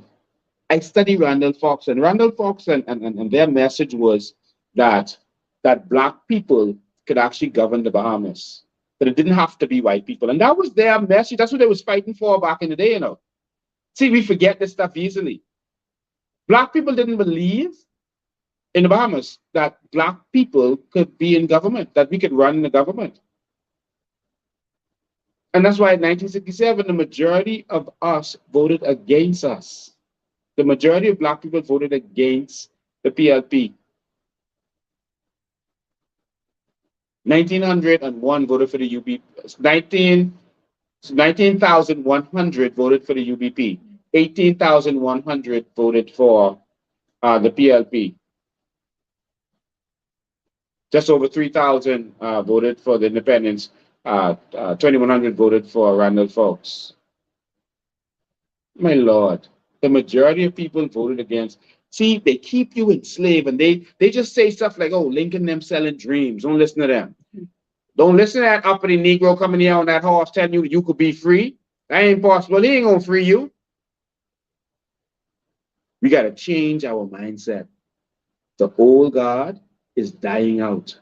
I study Randall Fox, and Randall Fox and their message was that black people could actually govern the Bahamas. That it didn't have to be white people. And that was their message. That's what they was fighting for back in the day, you know. See, we forget this stuff easily. Black people didn't believe in the Bahamas that black people could be in government, that we could run the government. And that's why in 1967, the majority of us voted against us. The majority of black people voted against the PLP. 1901 voted for the UBP. 19,100 voted for the UBP. 18,100 voted for the PLP. Just over 3,000 voted for the independents. 2,100 voted for Randall Fox. My Lord, the majority of people voted against. See, they keep you enslaved, and they just say stuff like, oh, Lincoln them selling dreams. Don't listen to them. Don't listen to that uppity Negro coming here on that horse telling you you could be free. That ain't possible. He ain't gonna free you. We got to change our mindset. The old God is dying out.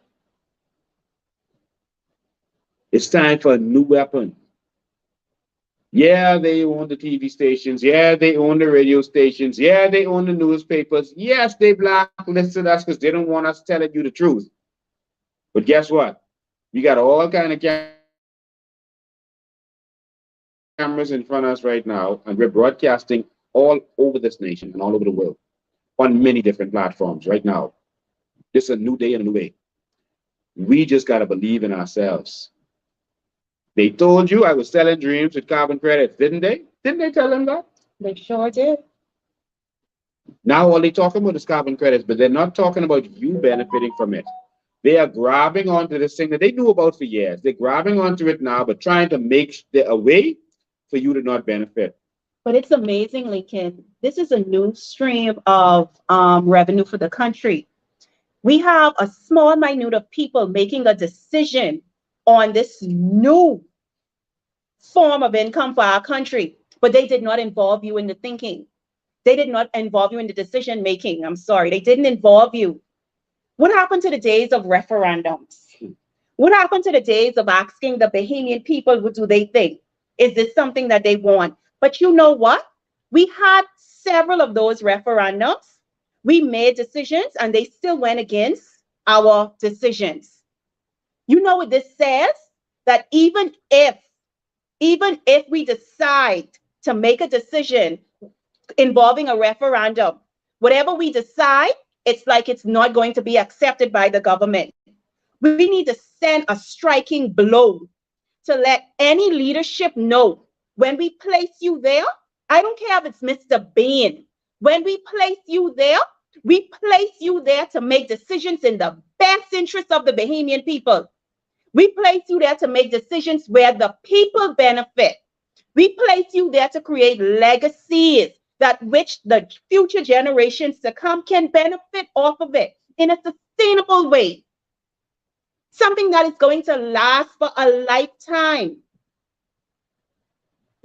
It's time for a new weapon. Yeah, they own the TV stations. Yeah, they own the radio stations. Yeah, they own the newspapers. Yes, they blacklisted us because they don't want us telling you the truth. But guess what? We got all kind of cameras in front of us right now, and we're broadcasting all over this nation and all over the world on many different platforms right now. This is a new day and a new way. We just got to believe in ourselves. They told you I was selling dreams with carbon credits, didn't they? Didn't they tell them that? They sure did. Now all they talking about is carbon credits, but they're not talking about you benefiting from it. They are grabbing onto this thing that they knew about for years. They're grabbing onto it now, but trying to make a way for you to not benefit. But it's amazing, Lincoln. This is a new stream of revenue for the country. We have a small minute of people making a decision on this new form of income for our country, but they did not involve you in the thinking. They did not involve you in the decision making. I'm sorry, they didn't involve you. What happened to the days of referendums? What happened to the days of asking the Bahamian people, what do they think? Is this something that they want? But you know what? We had several of those referendums. We made decisions and they still went against our decisions. You know what this says? That even if we decide to make a decision involving a referendum, whatever we decide, it's like it's not going to be accepted by the government. We need to send a striking blow to let any leadership know when we place you there. I don't care if it's Mr. Bean. When we place you there, we place you there to make decisions in the best interest of the Bahamian people. We place you there to make decisions where the people benefit. We place you there to create legacies that which the future generations to come can benefit off of it. in a sustainable way, something that is going to last for a lifetime.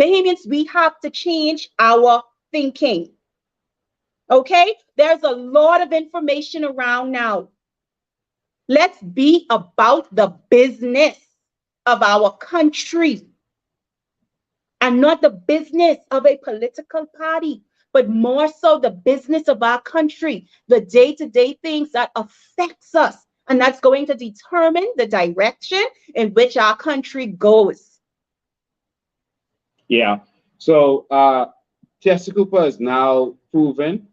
Bahamians, we have to change our thinking. Okay? There's a lot of information around now. Let's be about the business of our country and not the business of a political party, but more so the business of our country, the day-to-day things that affects us. And that's going to determine the direction in which our country goes. Yeah. So Chester Cooper has now proven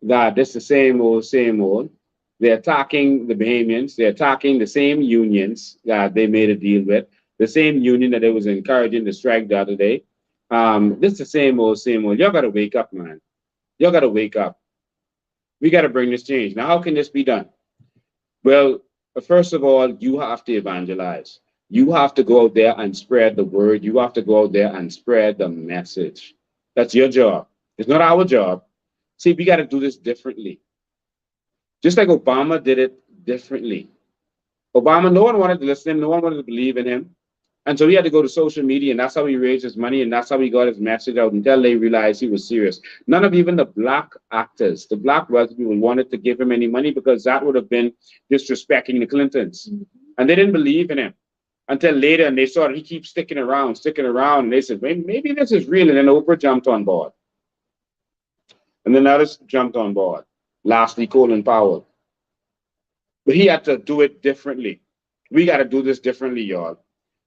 that this is the same old, same old. They're attacking the Bahamians. They're attacking the same unions that they made a deal with, the same union that they was encouraging to strike the other day. This is the same old, same old. Y'all got to wake up, man. Y'all got to wake up. We got to bring this change. Now, how can this be done? Well, first of all, you have to evangelize. You have to go out there and spread the word. You have to go out there and spread the message. That's your job. It's not our job. See, we got to do this differently. Just like Obama did it differently. Obama, no one wanted to listen to him. No one wanted to believe in him. And so he had to go to social media, and that's how he raised his money, and that's how he got his message out until they realized he was serious. None of even the black actors, the black wealthy people wanted to give him any money because that would have been disrespecting the Clintons. And they didn't believe in him until later, and they saw that he keeps sticking around, and they said, maybe this is real, and then Oprah jumped on board. And then others jumped on board. Lastly, Colin Powell. But he had to do it differently. We got to do this differently, y'all.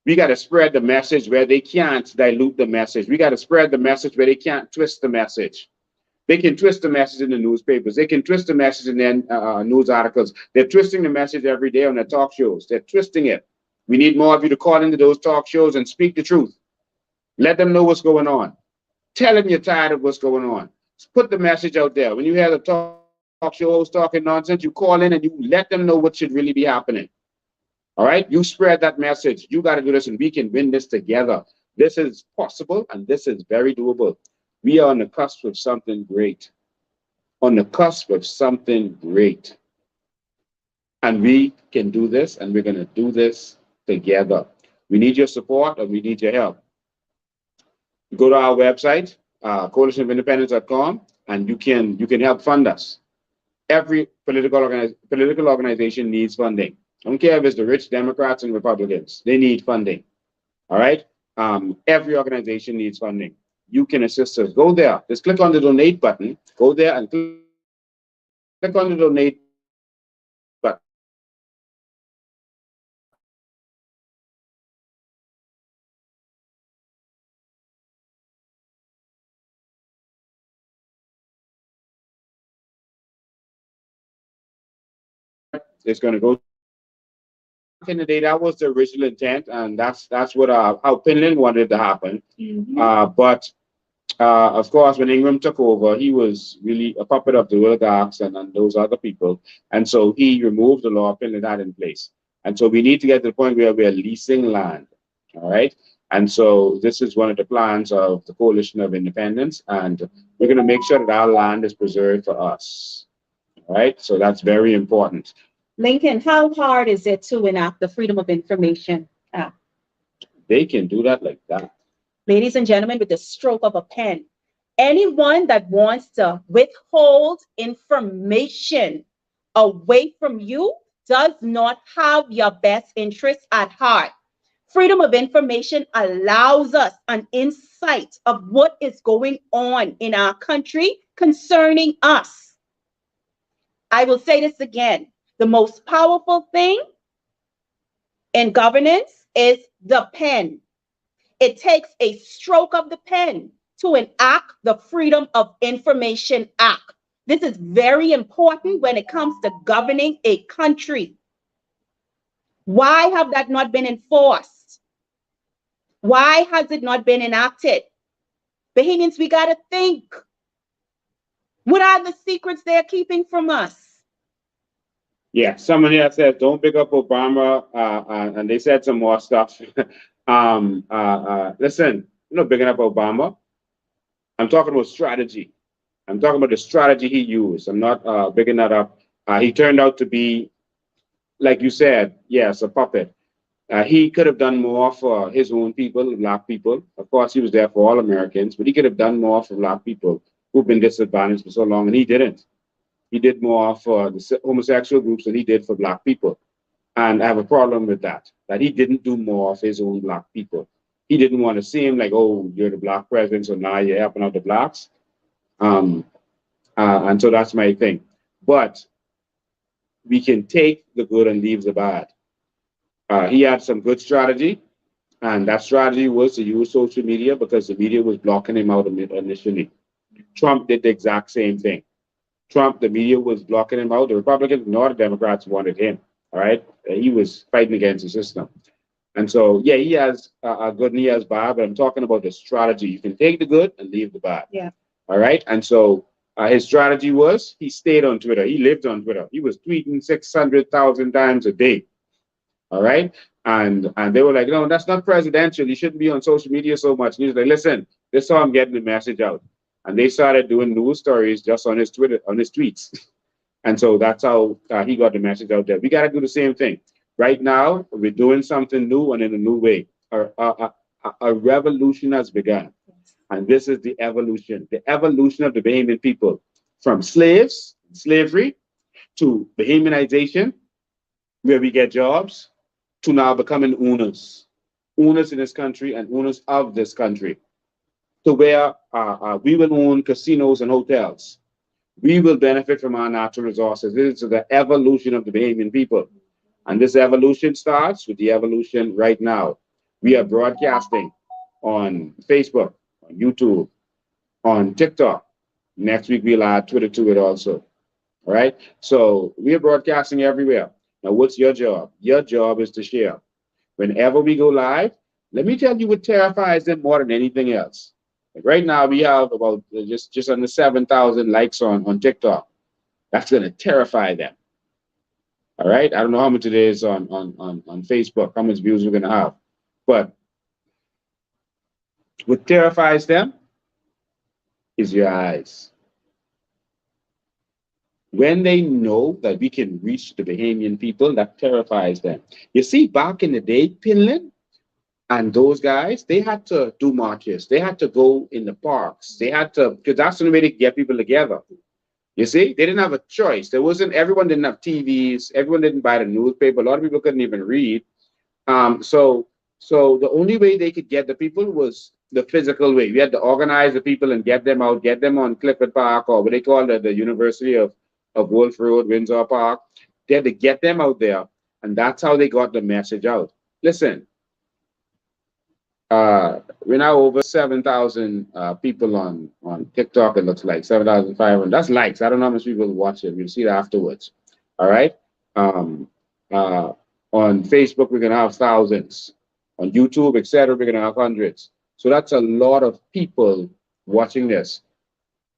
We got to spread the message where they can't dilute the message. We got to spread the message where they can't twist the message. They can twist the message in the newspapers. They can twist the message in their news articles. They're twisting the message every day on their talk shows. They're twisting it. We need more of you to call into those talk shows and speak the truth. Let them know what's going on. Tell them you're tired of what's going on. Put the message out there. When you hear the talk show host talking nonsense, you call in and you let them know what should really be happening. All right, you spread that message. You got to do this, and we can win this together. This is possible, and this is very doable. We are on the cusp of something great. On the cusp of something great. And we can do this, and we're going to do this together. We need your support, and we need your help. Go to our website, coalitionofindependence.com, and you can help fund us. Every political organization needs funding. I don't care if it's the rich Democrats and Republicans. They need funding. All right? Every organization needs funding. You can assist us. Go there. Just click on the donate button. Go there and click on the donate button. It's going to go in the day. That was the original intent, and that's what how Finland wanted it to happen. But of course, when Ingram took over, he was really a puppet of the oligarchs and those other people, and so he removed the law Finland had in place. And so we need to get to the point where we're leasing land. All right. And so this is one of the plans of the Coalition of Independence, and we're going to make sure that our land is preserved for us. All right. So that's very important. Lincoln, how hard is it to enact the Freedom of Information Act? They can do that like that. Ladies and gentlemen, with the stroke of a pen, anyone that wants to withhold information away from you does not have your best interests at heart. Freedom of information allows us an insight of what is going on in our country concerning us. I will say this again. The most powerful thing in governance is the pen. It takes a stroke of the pen to enact the Freedom of Information Act. This is very important when it comes to governing a country. Why have that not been enforced? Why has it not been enacted? Bahamians, we got to think. What are the secrets they're keeping from us? Yeah, someone here said, don't pick up Obama, and they said some more stuff. Listen, I'm not picking up Obama. I'm talking about strategy. I'm talking about the strategy he used. I'm not picking that up. He turned out to be, like you said, yes, a puppet. He could have done more for his own people, Black people. Of course, he was there for all Americans, but he could have done more for Black people who've been disadvantaged for so long, and he didn't. He did more for the homosexual groups than he did for Black people. And I have a problem with that he didn't do more for his own Black people. He didn't want to seem like, oh, you're the Black president, so now you're helping out the Blacks. Um, and so that's my thing. But we can take the good and leave the bad. He had some good strategy, and that strategy was to use social media because the media was blocking him out initially. Trump did the exact same thing. Trump, the media was blocking him out. The Republicans nor the Democrats wanted him. All right. He was fighting against the system. And so, yeah, he has a good and he has bad, but I'm talking about the strategy. You can take the good and leave the bad. Yeah. All right. And so his strategy was he stayed on Twitter. He lived on Twitter. He was tweeting 600,000 times a day. All right. And they were like, no, that's not presidential. You shouldn't be on social media so much. And he was like, listen, this is how I'm getting the message out. And they started doing news stories just on his Twitter, on his tweets. And so that's how he got the message out there. We got to do the same thing. Right now, we're doing something new and in a new way. A revolution has begun. And this is the evolution of the Bahamian people from slavery, to Bahamianization, where we get jobs, to now becoming owners in this country and owners of this country, to where we will own casinos and hotels. We will benefit from our natural resources. This is the evolution of the Bahamian people. And this evolution starts with the evolution right now. We are broadcasting on Facebook, on YouTube, on TikTok. Next week, we'll add Twitter to it also. All right. So we are broadcasting everywhere. Now, what's your job? Your job is to share. Whenever we go live, let me tell you what terrifies them more than anything else. Like right now, we have about just under 7,000 likes on TikTok. That's going to terrify them. All right. I don't know how much it is on Facebook, how much views we're going to have. But what terrifies them is your eyes. When they know that we can reach the Bahamian people, that terrifies them. You see, back in the day, Finland and those guys, they had to do marches. They had to go in the parks. They had to, because that's the only way to get people together. You see, they didn't have a choice. Everyone didn't have TVs. Everyone didn't buy the newspaper. A lot of people couldn't even read. So the only way they could get the people was the physical way. We had to organize the people and get them out, get them on Clifford Park, or what they call the University of Wolf Road, Windsor Park. They had to get them out there, and that's how they got the message out. Listen, we're now over 7,000 people on TikTok. It looks like 7,500. That's likes. I don't know how much people watch it. We'll see it afterwards. All right. On Facebook, we're gonna have thousands. On YouTube, etc., we're gonna have hundreds. So that's a lot of people watching this.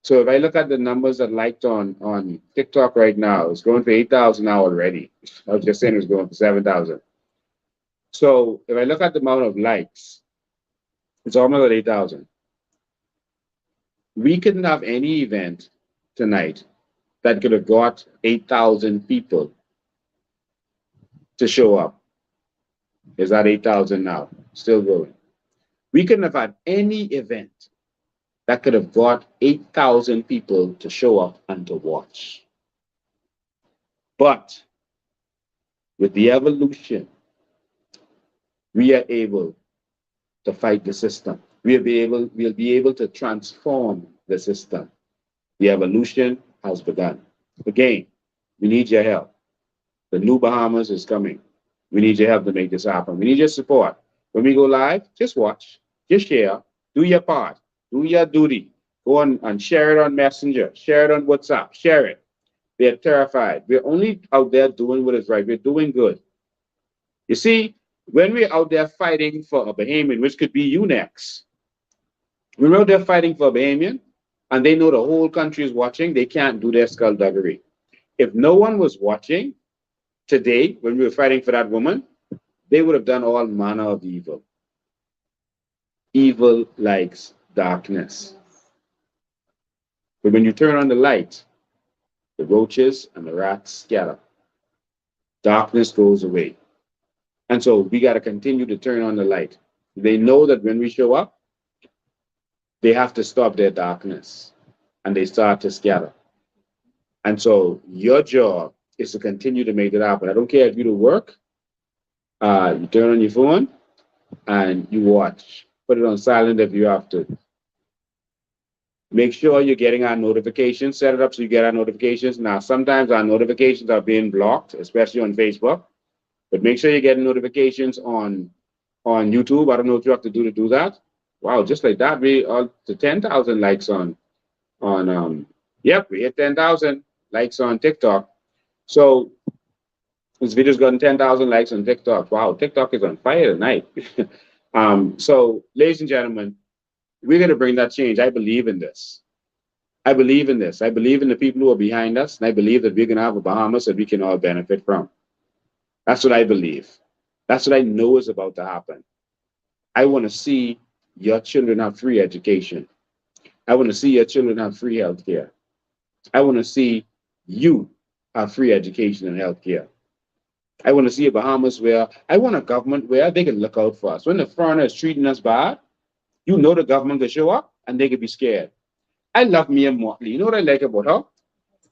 So if I look at the numbers that liked on TikTok right now, it's going for 8,000 now already. I was just saying it's going for 7,000. So if I look at the amount of likes, it's almost at 8,000. We couldn't have any event tonight that could have got 8,000 people to show up. Is that 8,000 now? Still going. We couldn't have had any event that could have got 8,000 people to show up and to watch. But with the evolution, we are able to fight the system. We'll be able to transform the system. The evolution has begun. Again, we need your help. The new Bahamas is coming. We need your help to make this happen. We need your support. When we go live, just watch, just share, do your part, do your duty. Go on and share it on Messenger, share it on WhatsApp, share it. They're terrified. We're only out there doing what is right. We're doing good. You see, when we're out there fighting for a Bahamian, which could be you next, we're out there fighting for a Bahamian, and they know the whole country is watching, they can't do their skullduggery. If no one was watching today, when we were fighting for that woman, they would have done all manner of evil. Evil likes darkness. But when you turn on the light the roaches and the rats scatter. Darkness goes away. And so we got to continue to turn on the light. They know that when we show up, they have to stop their darkness and they start to scatter. And so your job is to continue to make that happen. I don't care if you do work, you turn on your phone and you watch. Put it on silent if you have to. Make sure you're getting our notifications. Set it up so you get our notifications. Now, sometimes our notifications are being blocked, especially on Facebook. But make sure you're getting notifications on YouTube. I don't know what you have to do that. Wow, just like that, we are to 10,000 likes on yep, we hit 10,000 likes on TikTok. So this video's gotten 10,000 likes on TikTok. Wow, TikTok is on fire tonight. So ladies and gentlemen, we're going to bring that change. I believe in this. I believe in this. I believe in the people who are behind us, and I believe that we're going to have a Bahamas that we can all benefit from. That's what I believe. That's what I know is about to happen. I want to see your children have free education. I want to see your children have free health care. I want to see you have free education and health care. I want to see a Bahamas where I want a government where they can look out for us. When the foreigner is treating us bad, you know the government will show up and they can be scared. I love Mia Motley. You know what I like about her?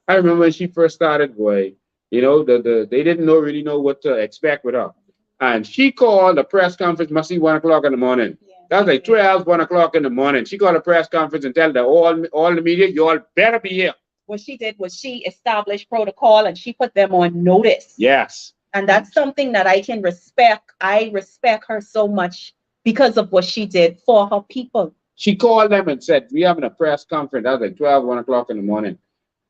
I remember when she first started, boy, you know, they didn't really know what to expect with her. And she called a press conference, must be 1 o'clock in the morning. That was like 12, 1 o'clock in the morning. She called a press conference and tell all the media, you all better be here. What she did was she established protocol and she put them on notice. Yes. And that's something that I can respect. I respect her so much because of what she did for her people. She called them and said, we having a press conference. That was like 12, 1 o'clock in the morning.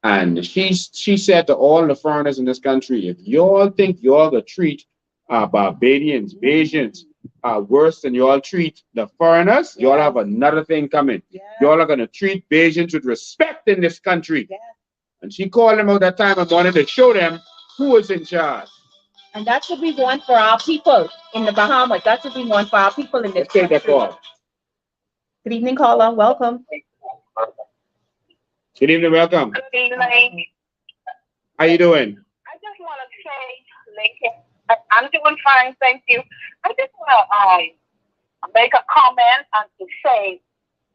And she said to all the foreigners in this country, if y'all think y'all gonna treat Barbadians, Bajans worse than y'all treat the foreigners, y'all have another thing coming. Y'all are gonna treat Bajans with respect in this country. And she called them out that time of morning to show them who is in charge. And that's what we want for our people in the Bahamas. That's what we want for our people in this country. Let's take that call. Good evening, caller. Welcome. Good evening, welcome. Good evening. How you doing? I just want to say, Lincoln, I'm doing fine, thank you. I just want to make a comment and to say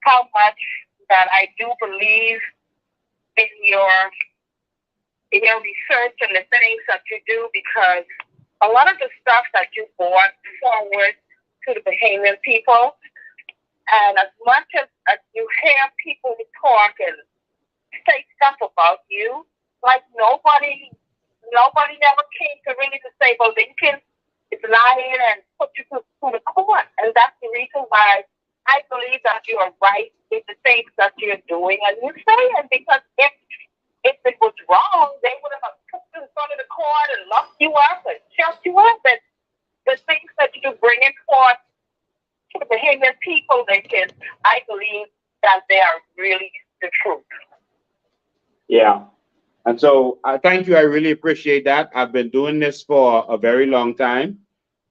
how much that I do believe in your research and the things that you do, because a lot of the stuff that you brought forward to the Bahamian people, and as much as you hear people talk and say stuff about you, like nobody never came to really to say, well, Lincoln is lying and put you to the court. And that's the reason why I believe that you are right in the things that you're doing and you're saying, because if it was wrong, they would have put you in front of the court and locked you up and shut you up. And the things that you're bringing forth to the Bahamian people, I believe that they are really the truth. Yeah. And so thank you. I really appreciate that. I've been doing this for a very long time,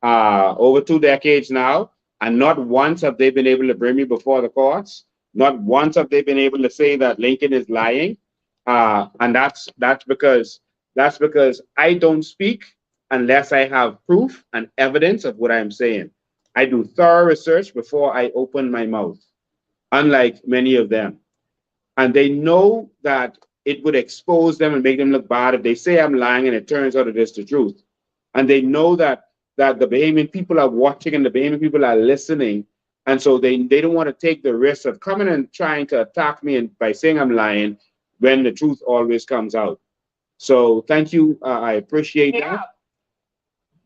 over 2 decades now. And not once have they been able to bring me before the courts. Not once have they been able to say that Lincoln is lying. And that's because I don't speak unless I have proof and evidence of what I'm saying. I do thorough research before I open my mouth, unlike many of them. And they know that it would expose them and make them look bad if they say I'm lying and it turns out it is the truth. And they know that the Bahamian people are watching and the Bahamian people are listening. And so they don't want to take the risk of coming and trying to attack me and by saying I'm lying when the truth always comes out. So thank you. I appreciate that.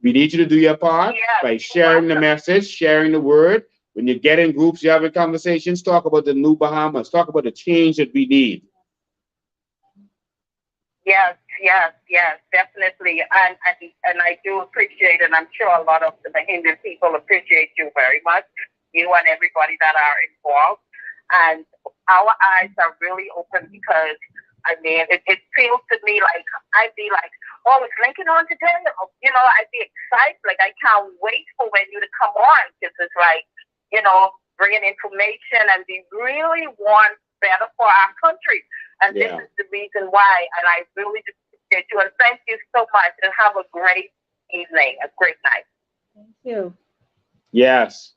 We need you to do your part by sharing the message, sharing the word. When you get in groups, you're having conversations, talk about the new Bahamas, talk about the change that we need. Yes, definitely. And I do appreciate, and I'm sure a lot of the Bahamian people appreciate you very much, you and everybody that are involved. And our eyes are really open because, I mean, it feels to me like I'd be like, oh, is Lincoln on today? You know, I'd be excited. Like, I can't wait for when you to come on, because it's like, you know, bringing information, and we really want better for our country. And this is the reason why. And I really appreciate you. And thank you so much. And have a great evening, a great night. Thank you. Yes.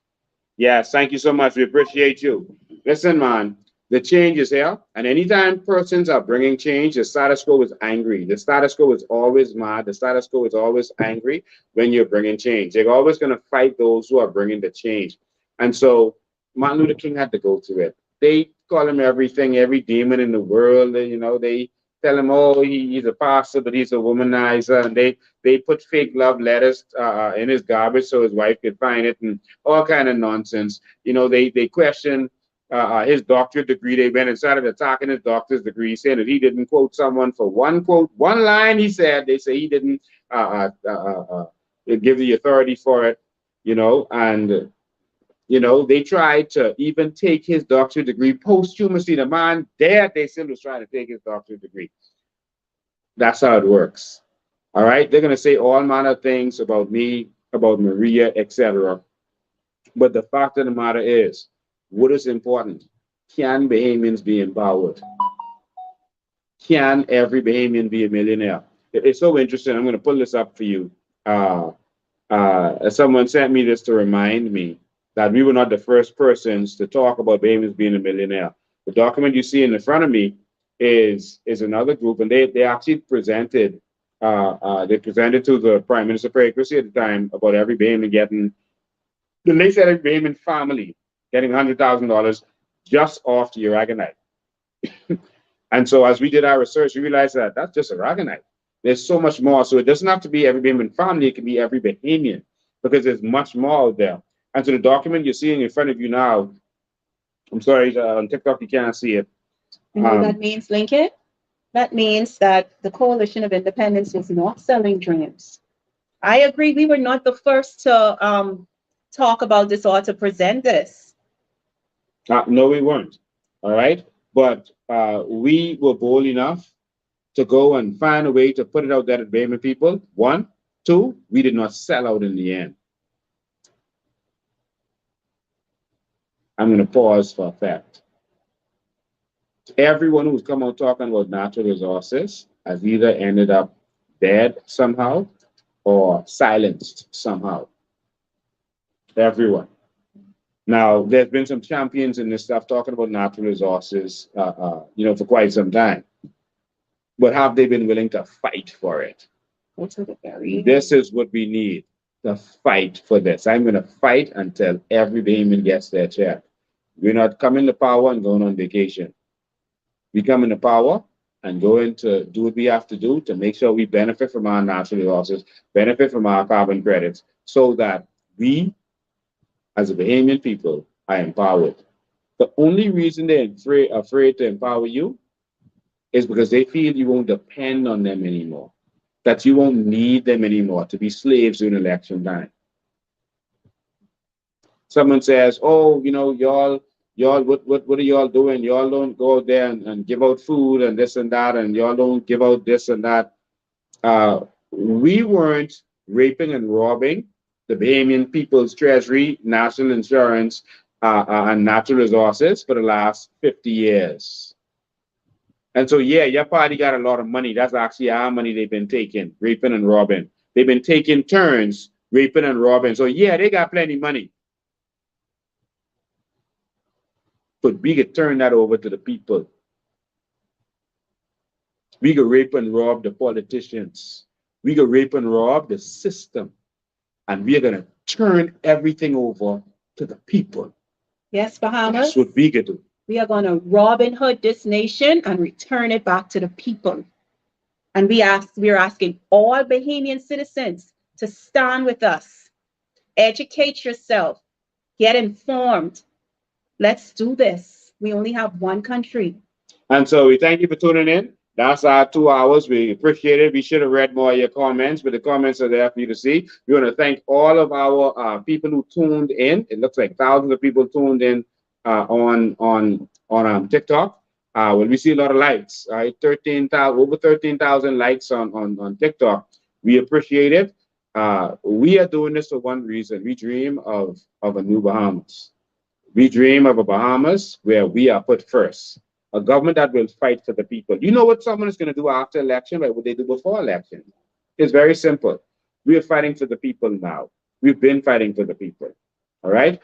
Yes. Thank you so much. We appreciate you. Listen, man, the change is here. And anytime persons are bringing change, the status quo is angry. The status quo is always mad. The status quo is always angry when you're bringing change. They're always going to fight those who are bringing the change. And so Martin Luther King had to go through it. They call him everything, every demon in the world. You know, they tell him, oh, he's a pastor, but he's a womanizer. And they put fake love letters in his garbage so his wife could find it, and all kind of nonsense. You know, they question his doctorate degree. They went and started attacking his doctor's degree, saying that he didn't quote someone for one quote, one line he said. They say he didn't give the authority for it, you know, and you know, they tried to even take his doctorate degree posthumously. The man dead, they still was trying to take his doctorate degree. That's how it works. All right. They're going to say all manner of things about me, about Maria, etc. But the fact of the matter is, what is important? Can Bahamians be empowered? Can every Bahamian be a millionaire? It's so interesting. I'm going to pull this up for you. Someone sent me this to remind me that we were not the first persons to talk about Bahamians being a millionaire. The document you see in the front of me is another group, and they actually presented to the Prime Minister Perry Christie at the time about every Bahamian getting, they said every Bahamian family getting $100,000 just off the Aragonite. And so as we did our research, we realized that that's just Aragonite. There's so much more. So it doesn't have to be every Bahamian family, it can be every Bahamian, because there's much more out there. And so the document you're seeing in front of you now, I'm sorry, on TikTok you can't see it. You know what that means, Lincoln? That means that the Coalition of Independence is not selling dreams. I agree, we were not the first to talk about this or to present this. No, we weren't. All right. But we were bold enough to go and find a way to put it out there to Bahamian people. One. Two, we did not sell out in the end. I'm going to pause for a fact. Everyone who's come out talking about natural resources has either ended up dead somehow or silenced somehow. Everyone. Now, there's been some champions in this stuff talking about natural resources, you know, for quite some time. But have they been willing to fight for it? This is what we need, to fight for this. I'm going to fight until every Bahamian gets their check. We're not coming to power and going on vacation. We come into power and going to do what we have to do to make sure we benefit from our natural resources, benefit from our carbon credits, so that we, as a Bahamian people, are empowered. The only reason they're afraid to empower you is because they feel you won't depend on them anymore, that you won't need them anymore to be slaves during election time. Someone says, oh, you know, y'all, what are y'all doing? Y'all don't go out there and give out food and this and that, and y'all don't give out this and that. We weren't raping and robbing the Bahamian People's Treasury, National Insurance, and natural resources for the last 50 years. And so, yeah, your party got a lot of money. That's actually our money they've been taking, raping and robbing. They've been taking turns raping and robbing. So, yeah, they got plenty of money. But we could turn that over to the people. We could rape and rob the politicians. We could rape and rob the system. And we are going to turn everything over to the people. Yes, Bahamas. That's what we could do. We are going to Robin Hood this nation and return it back to the people. And we are asking all Bahamian citizens to stand with us. Educate yourself. Get informed. Let's do this. We only have one country. And so we thank you for tuning in. That's our 2 hours. We appreciate it. We should have read more of your comments, but the comments are there for you to see. We want to thank all of our people who tuned in. It looks like thousands of people tuned in on TikTok. Well, we see a lot of likes. Right, over 13,000 likes on TikTok. We appreciate it. We are doing this for one reason. We dream of a new Bahamas. We dream of a Bahamas where we are put first. a government that will fight for the people. You know what someone is going to do after election, right? What they do before election. It's very simple. We are fighting for the people now. We've been fighting for the people. All right.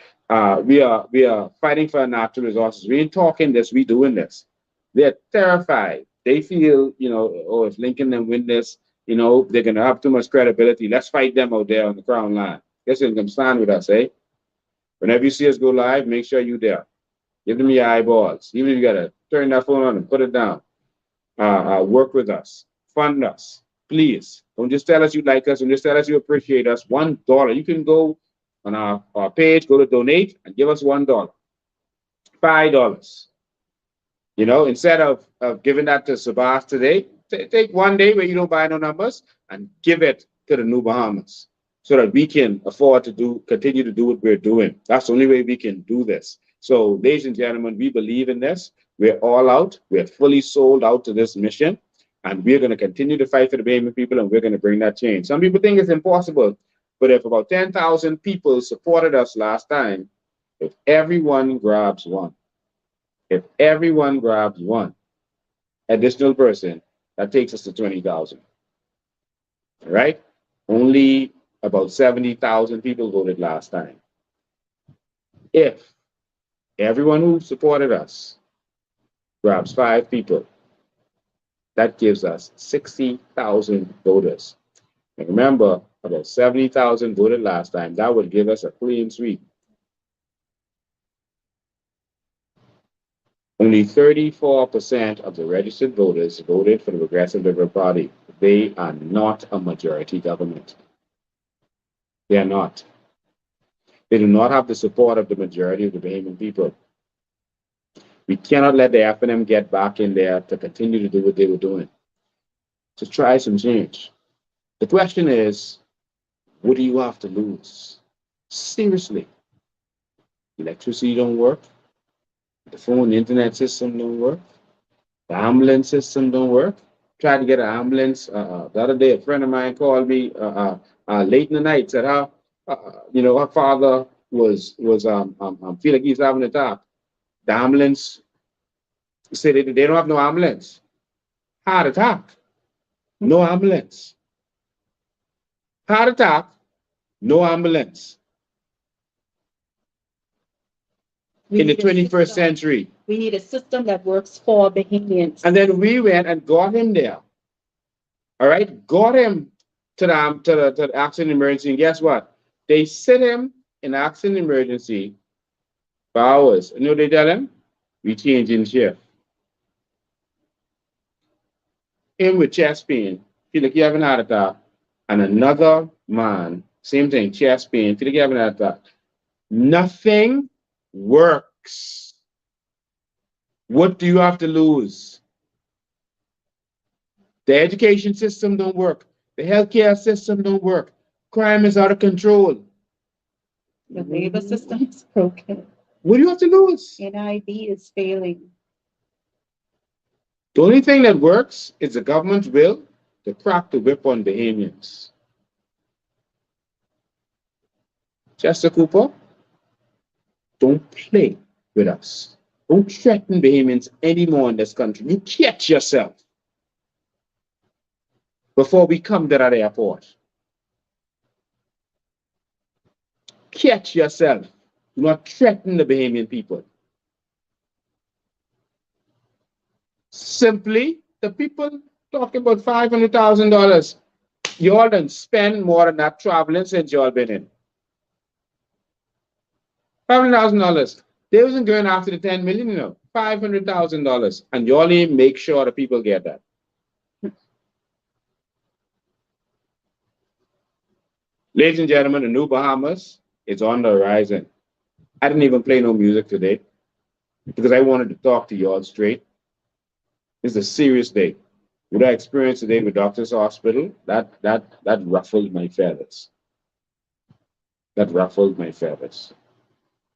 We are fighting for our natural resources. We ain't talking this. We doing this. They're terrified. They feel, oh, if Lincoln and win this, they're gonna have too much credibility. Let's fight them out there on the crown line. Guess they can stand with us, eh? Whenever you see us go live, make sure you there. Give them your eyeballs. Even if you gotta turn that phone on and put it down. Work with us. Fund us. Please. Don't just tell us you like us. Don't just tell us you appreciate us. $1. You can go on our page, go to donate, and give us $1. $5. Instead of giving that to Sabas today, take one day where you don't buy no numbers and give it to the New Bahamas so that we can afford to continue to do what we're doing. That's the only way we can do this. So, ladies and gentlemen, we believe in this. We're all out. We're fully sold out to this mission. And we're going to continue to fight for the Bahamian people, and we're going to bring that change. Some people think it's impossible, but if about 10,000 people supported us last time, if everyone grabs one additional person, that takes us to 20,000. All right? Only about 70,000 people voted last time. If everyone who supported us grabs 5 people, that gives us 60,000 voters. And remember, about 70,000 voted last time. That would give us a clean sweep. Only 34% of the registered voters voted for the Progressive Liberal Party. They are not a majority government. They are not. They do not have the support of the majority of the Bahamian people. We cannot let the FNM get back in there to continue to do what they were doing. To try some change. The question is, what do you have to lose? Seriously. Electricity don't work. The phone, the internet system don't work. The ambulance system don't work. Tried to get an ambulance. The other day, a friend of mine called me late in the night, said how, her father was feel like he's having an attack. The ambulance said they don't have no ambulance. Heart attack. No ambulance. Heart attack. No ambulance. In the 21st century. We need a system that works for Bahamians. And then we went and got him there. All right, got him to the accident emergency. And guess what? They sit him in accident emergency for hours. You know what they tell him? We changing shift. Him with chest pain, feel like you have an heart attack. And another man, same thing, chest pain, feel like you have an heart attack. Nothing works. What do you have to lose? The education system don't work. The healthcare system don't work. Crime is out of control. The labor system is broken. What do you have to lose? NIB is failing. The only thing that works is the government's will to crack the whip on Bahamians. Chester Cooper, don't play with us. Don't threaten Bahamians anymore in this country. You catch yourself before we come to that airport. Catch yourself. Do not threaten the Bahamian people. Simply, the people talking about $500,000. You all done spend more than that traveling since you all been in. $500,000. They wasn't going after the 10 million, $500,000. And you only make sure the people get that. Ladies and gentlemen, the New Bahamas is on the horizon. I didn't even play no music today because I wanted to talk to you all straight. It's a serious day. What I experienced today with Doctor's Hospital, that ruffled my feathers. That ruffled my feathers.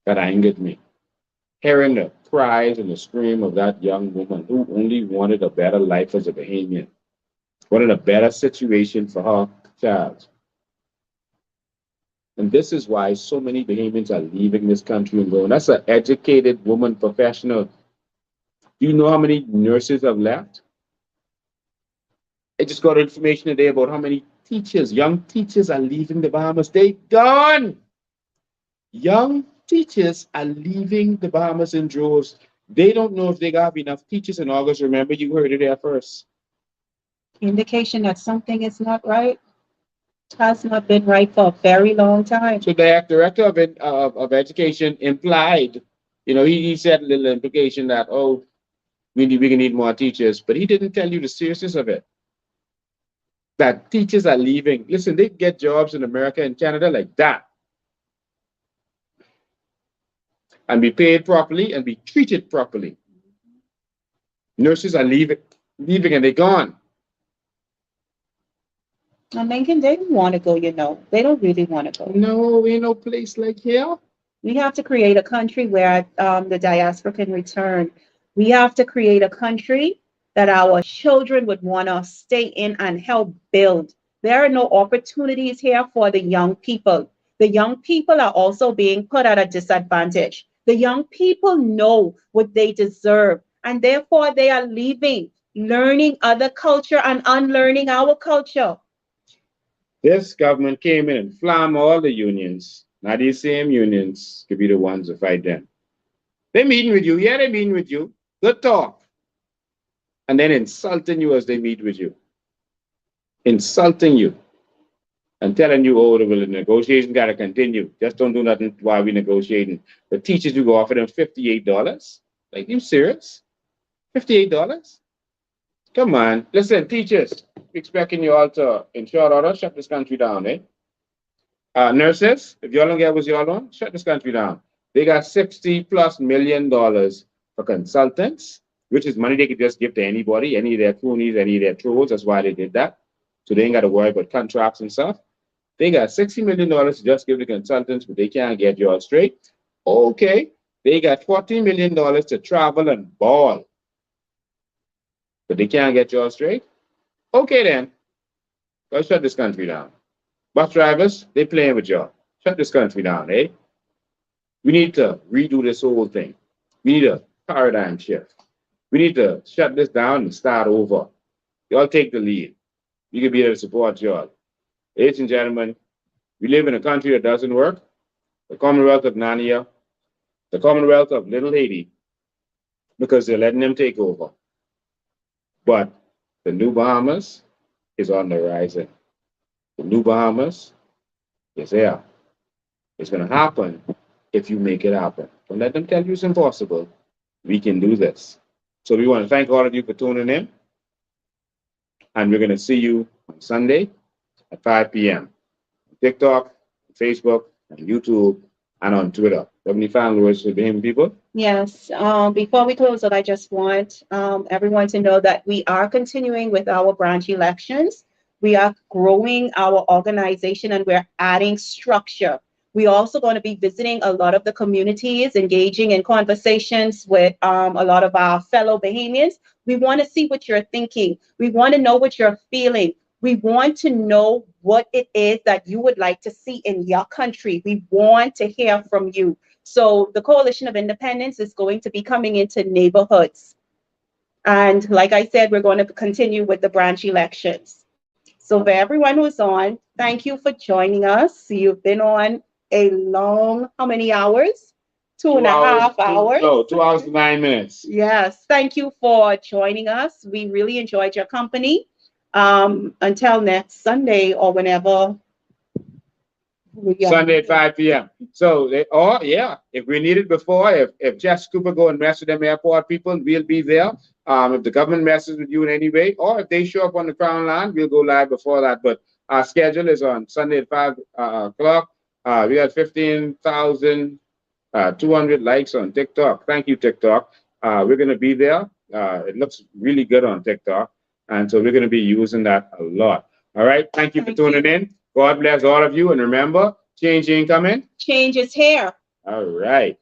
That angered me. Hearing the cries and the scream of that young woman who only wanted a better life as a Bahamian, wanted a better situation for her child. And this is why so many Bahamians are leaving this country and going. That's an educated woman, professional. Do you know how many nurses have left? I just got information today about how many teachers, young teachers, are leaving the Bahamas. They gone. Young teachers are leaving the Bahamas in droves. They don't know if they got enough teachers in August. Remember, you heard it there first. Indication that something is not right. Has not been right for a very long time. So the director of education implied, he said a little implication that, oh, we can need more teachers, but he didn't tell you the seriousness of it. That teachers are leaving. Listen, they get jobs in America and Canada like that, and be paid properly and be treated properly. Nurses are leaving and they're gone. And Lincoln, they don't want to go, They don't really want to go. No, ain't no place like here. We have to create a country where the diaspora can return. We have to create a country that our children would want to stay in and help build. There are no opportunities here for the young people. The young people are also being put at a disadvantage. The young people know what they deserve, and therefore they are leaving, learning other culture and unlearning our culture. This government came in and flamed all the unions. Now these same unions could be the ones to fight them. They're meeting with you. Yeah, they're meeting with you. Good talk. And then insulting you as they meet with you. Insulting you. And telling you, oh, the negotiation got to continue. Just don't do nothing while we're negotiating. The teachers, you go offer them $58. Like, you serious? $58? Come on. Listen, teachers, expecting you all to, in short order, shut this country down, eh? Nurses, if y'all don't get what y'all want, shut this country down. They got $60+ million for consultants, which is money they could just give to anybody, any of their cronies, any of their trolls. That's why they did that. So they ain't got to worry about contracts and stuff. They got $60 million to just give the consultants, but they can't get you all straight. Okay. They got $40 million to travel and ball, but they can't get you all straight. Okay, then. Let's shut this country down. Bus drivers, they playing with y'all. Shut this country down, eh? We need to redo this whole thing. We need a paradigm shift. We need to shut this down and start over. Y'all take the lead. We can be there to support y'all. Ladies and gentlemen, we live in a country that doesn't work. The Commonwealth of Nania, the Commonwealth of Little Haiti, because they're letting them take over. But the new Bahamas is on the horizon. The new Bahamas is there. It's going to happen if you make it happen. Don't let them tell you it's impossible. We can do this. So we want to thank all of you for tuning in. And we're going to see you on Sunday at 5 p.m. on TikTok, Facebook, and YouTube, and on Twitter. Have any final words for the people? Yes. Before we close out, I just want everyone to know that we are continuing with our branch elections. We are growing our organization and we're adding structure. We're also going to be visiting a lot of the communities, engaging in conversations with a lot of our fellow Bahamians. We want to see what you're thinking. We want to know what you're feeling. We want to know what it is that you would like to see in your country. We want to hear from you. So the Coalition of Independence is going to be coming into neighborhoods. And like I said, we're going to continue with the branch elections. So for everyone who's on, thank you for joining us. You've been on a long, how many hours? 2.5 hours. No, 2 hours and 9 minutes. Yes, thank you for joining us. We really enjoyed your company. Until next Sunday or whenever. Sunday at 5 p.m. So, if we need it before, if Jeff Cooper go and mess with them airport people, we'll be there. If the government messes with you in any way, or if they show up on the Crown Land, we'll go live before that. But our schedule is on Sunday at 5 o'clock. We got 15,200 likes on TikTok. Thank you, TikTok. We're going to be there. It looks really good on TikTok. And so we're going to be using that a lot. All right. Thank you for tuning in. God bless all of you. And remember, change ain't coming. Change is here. All right.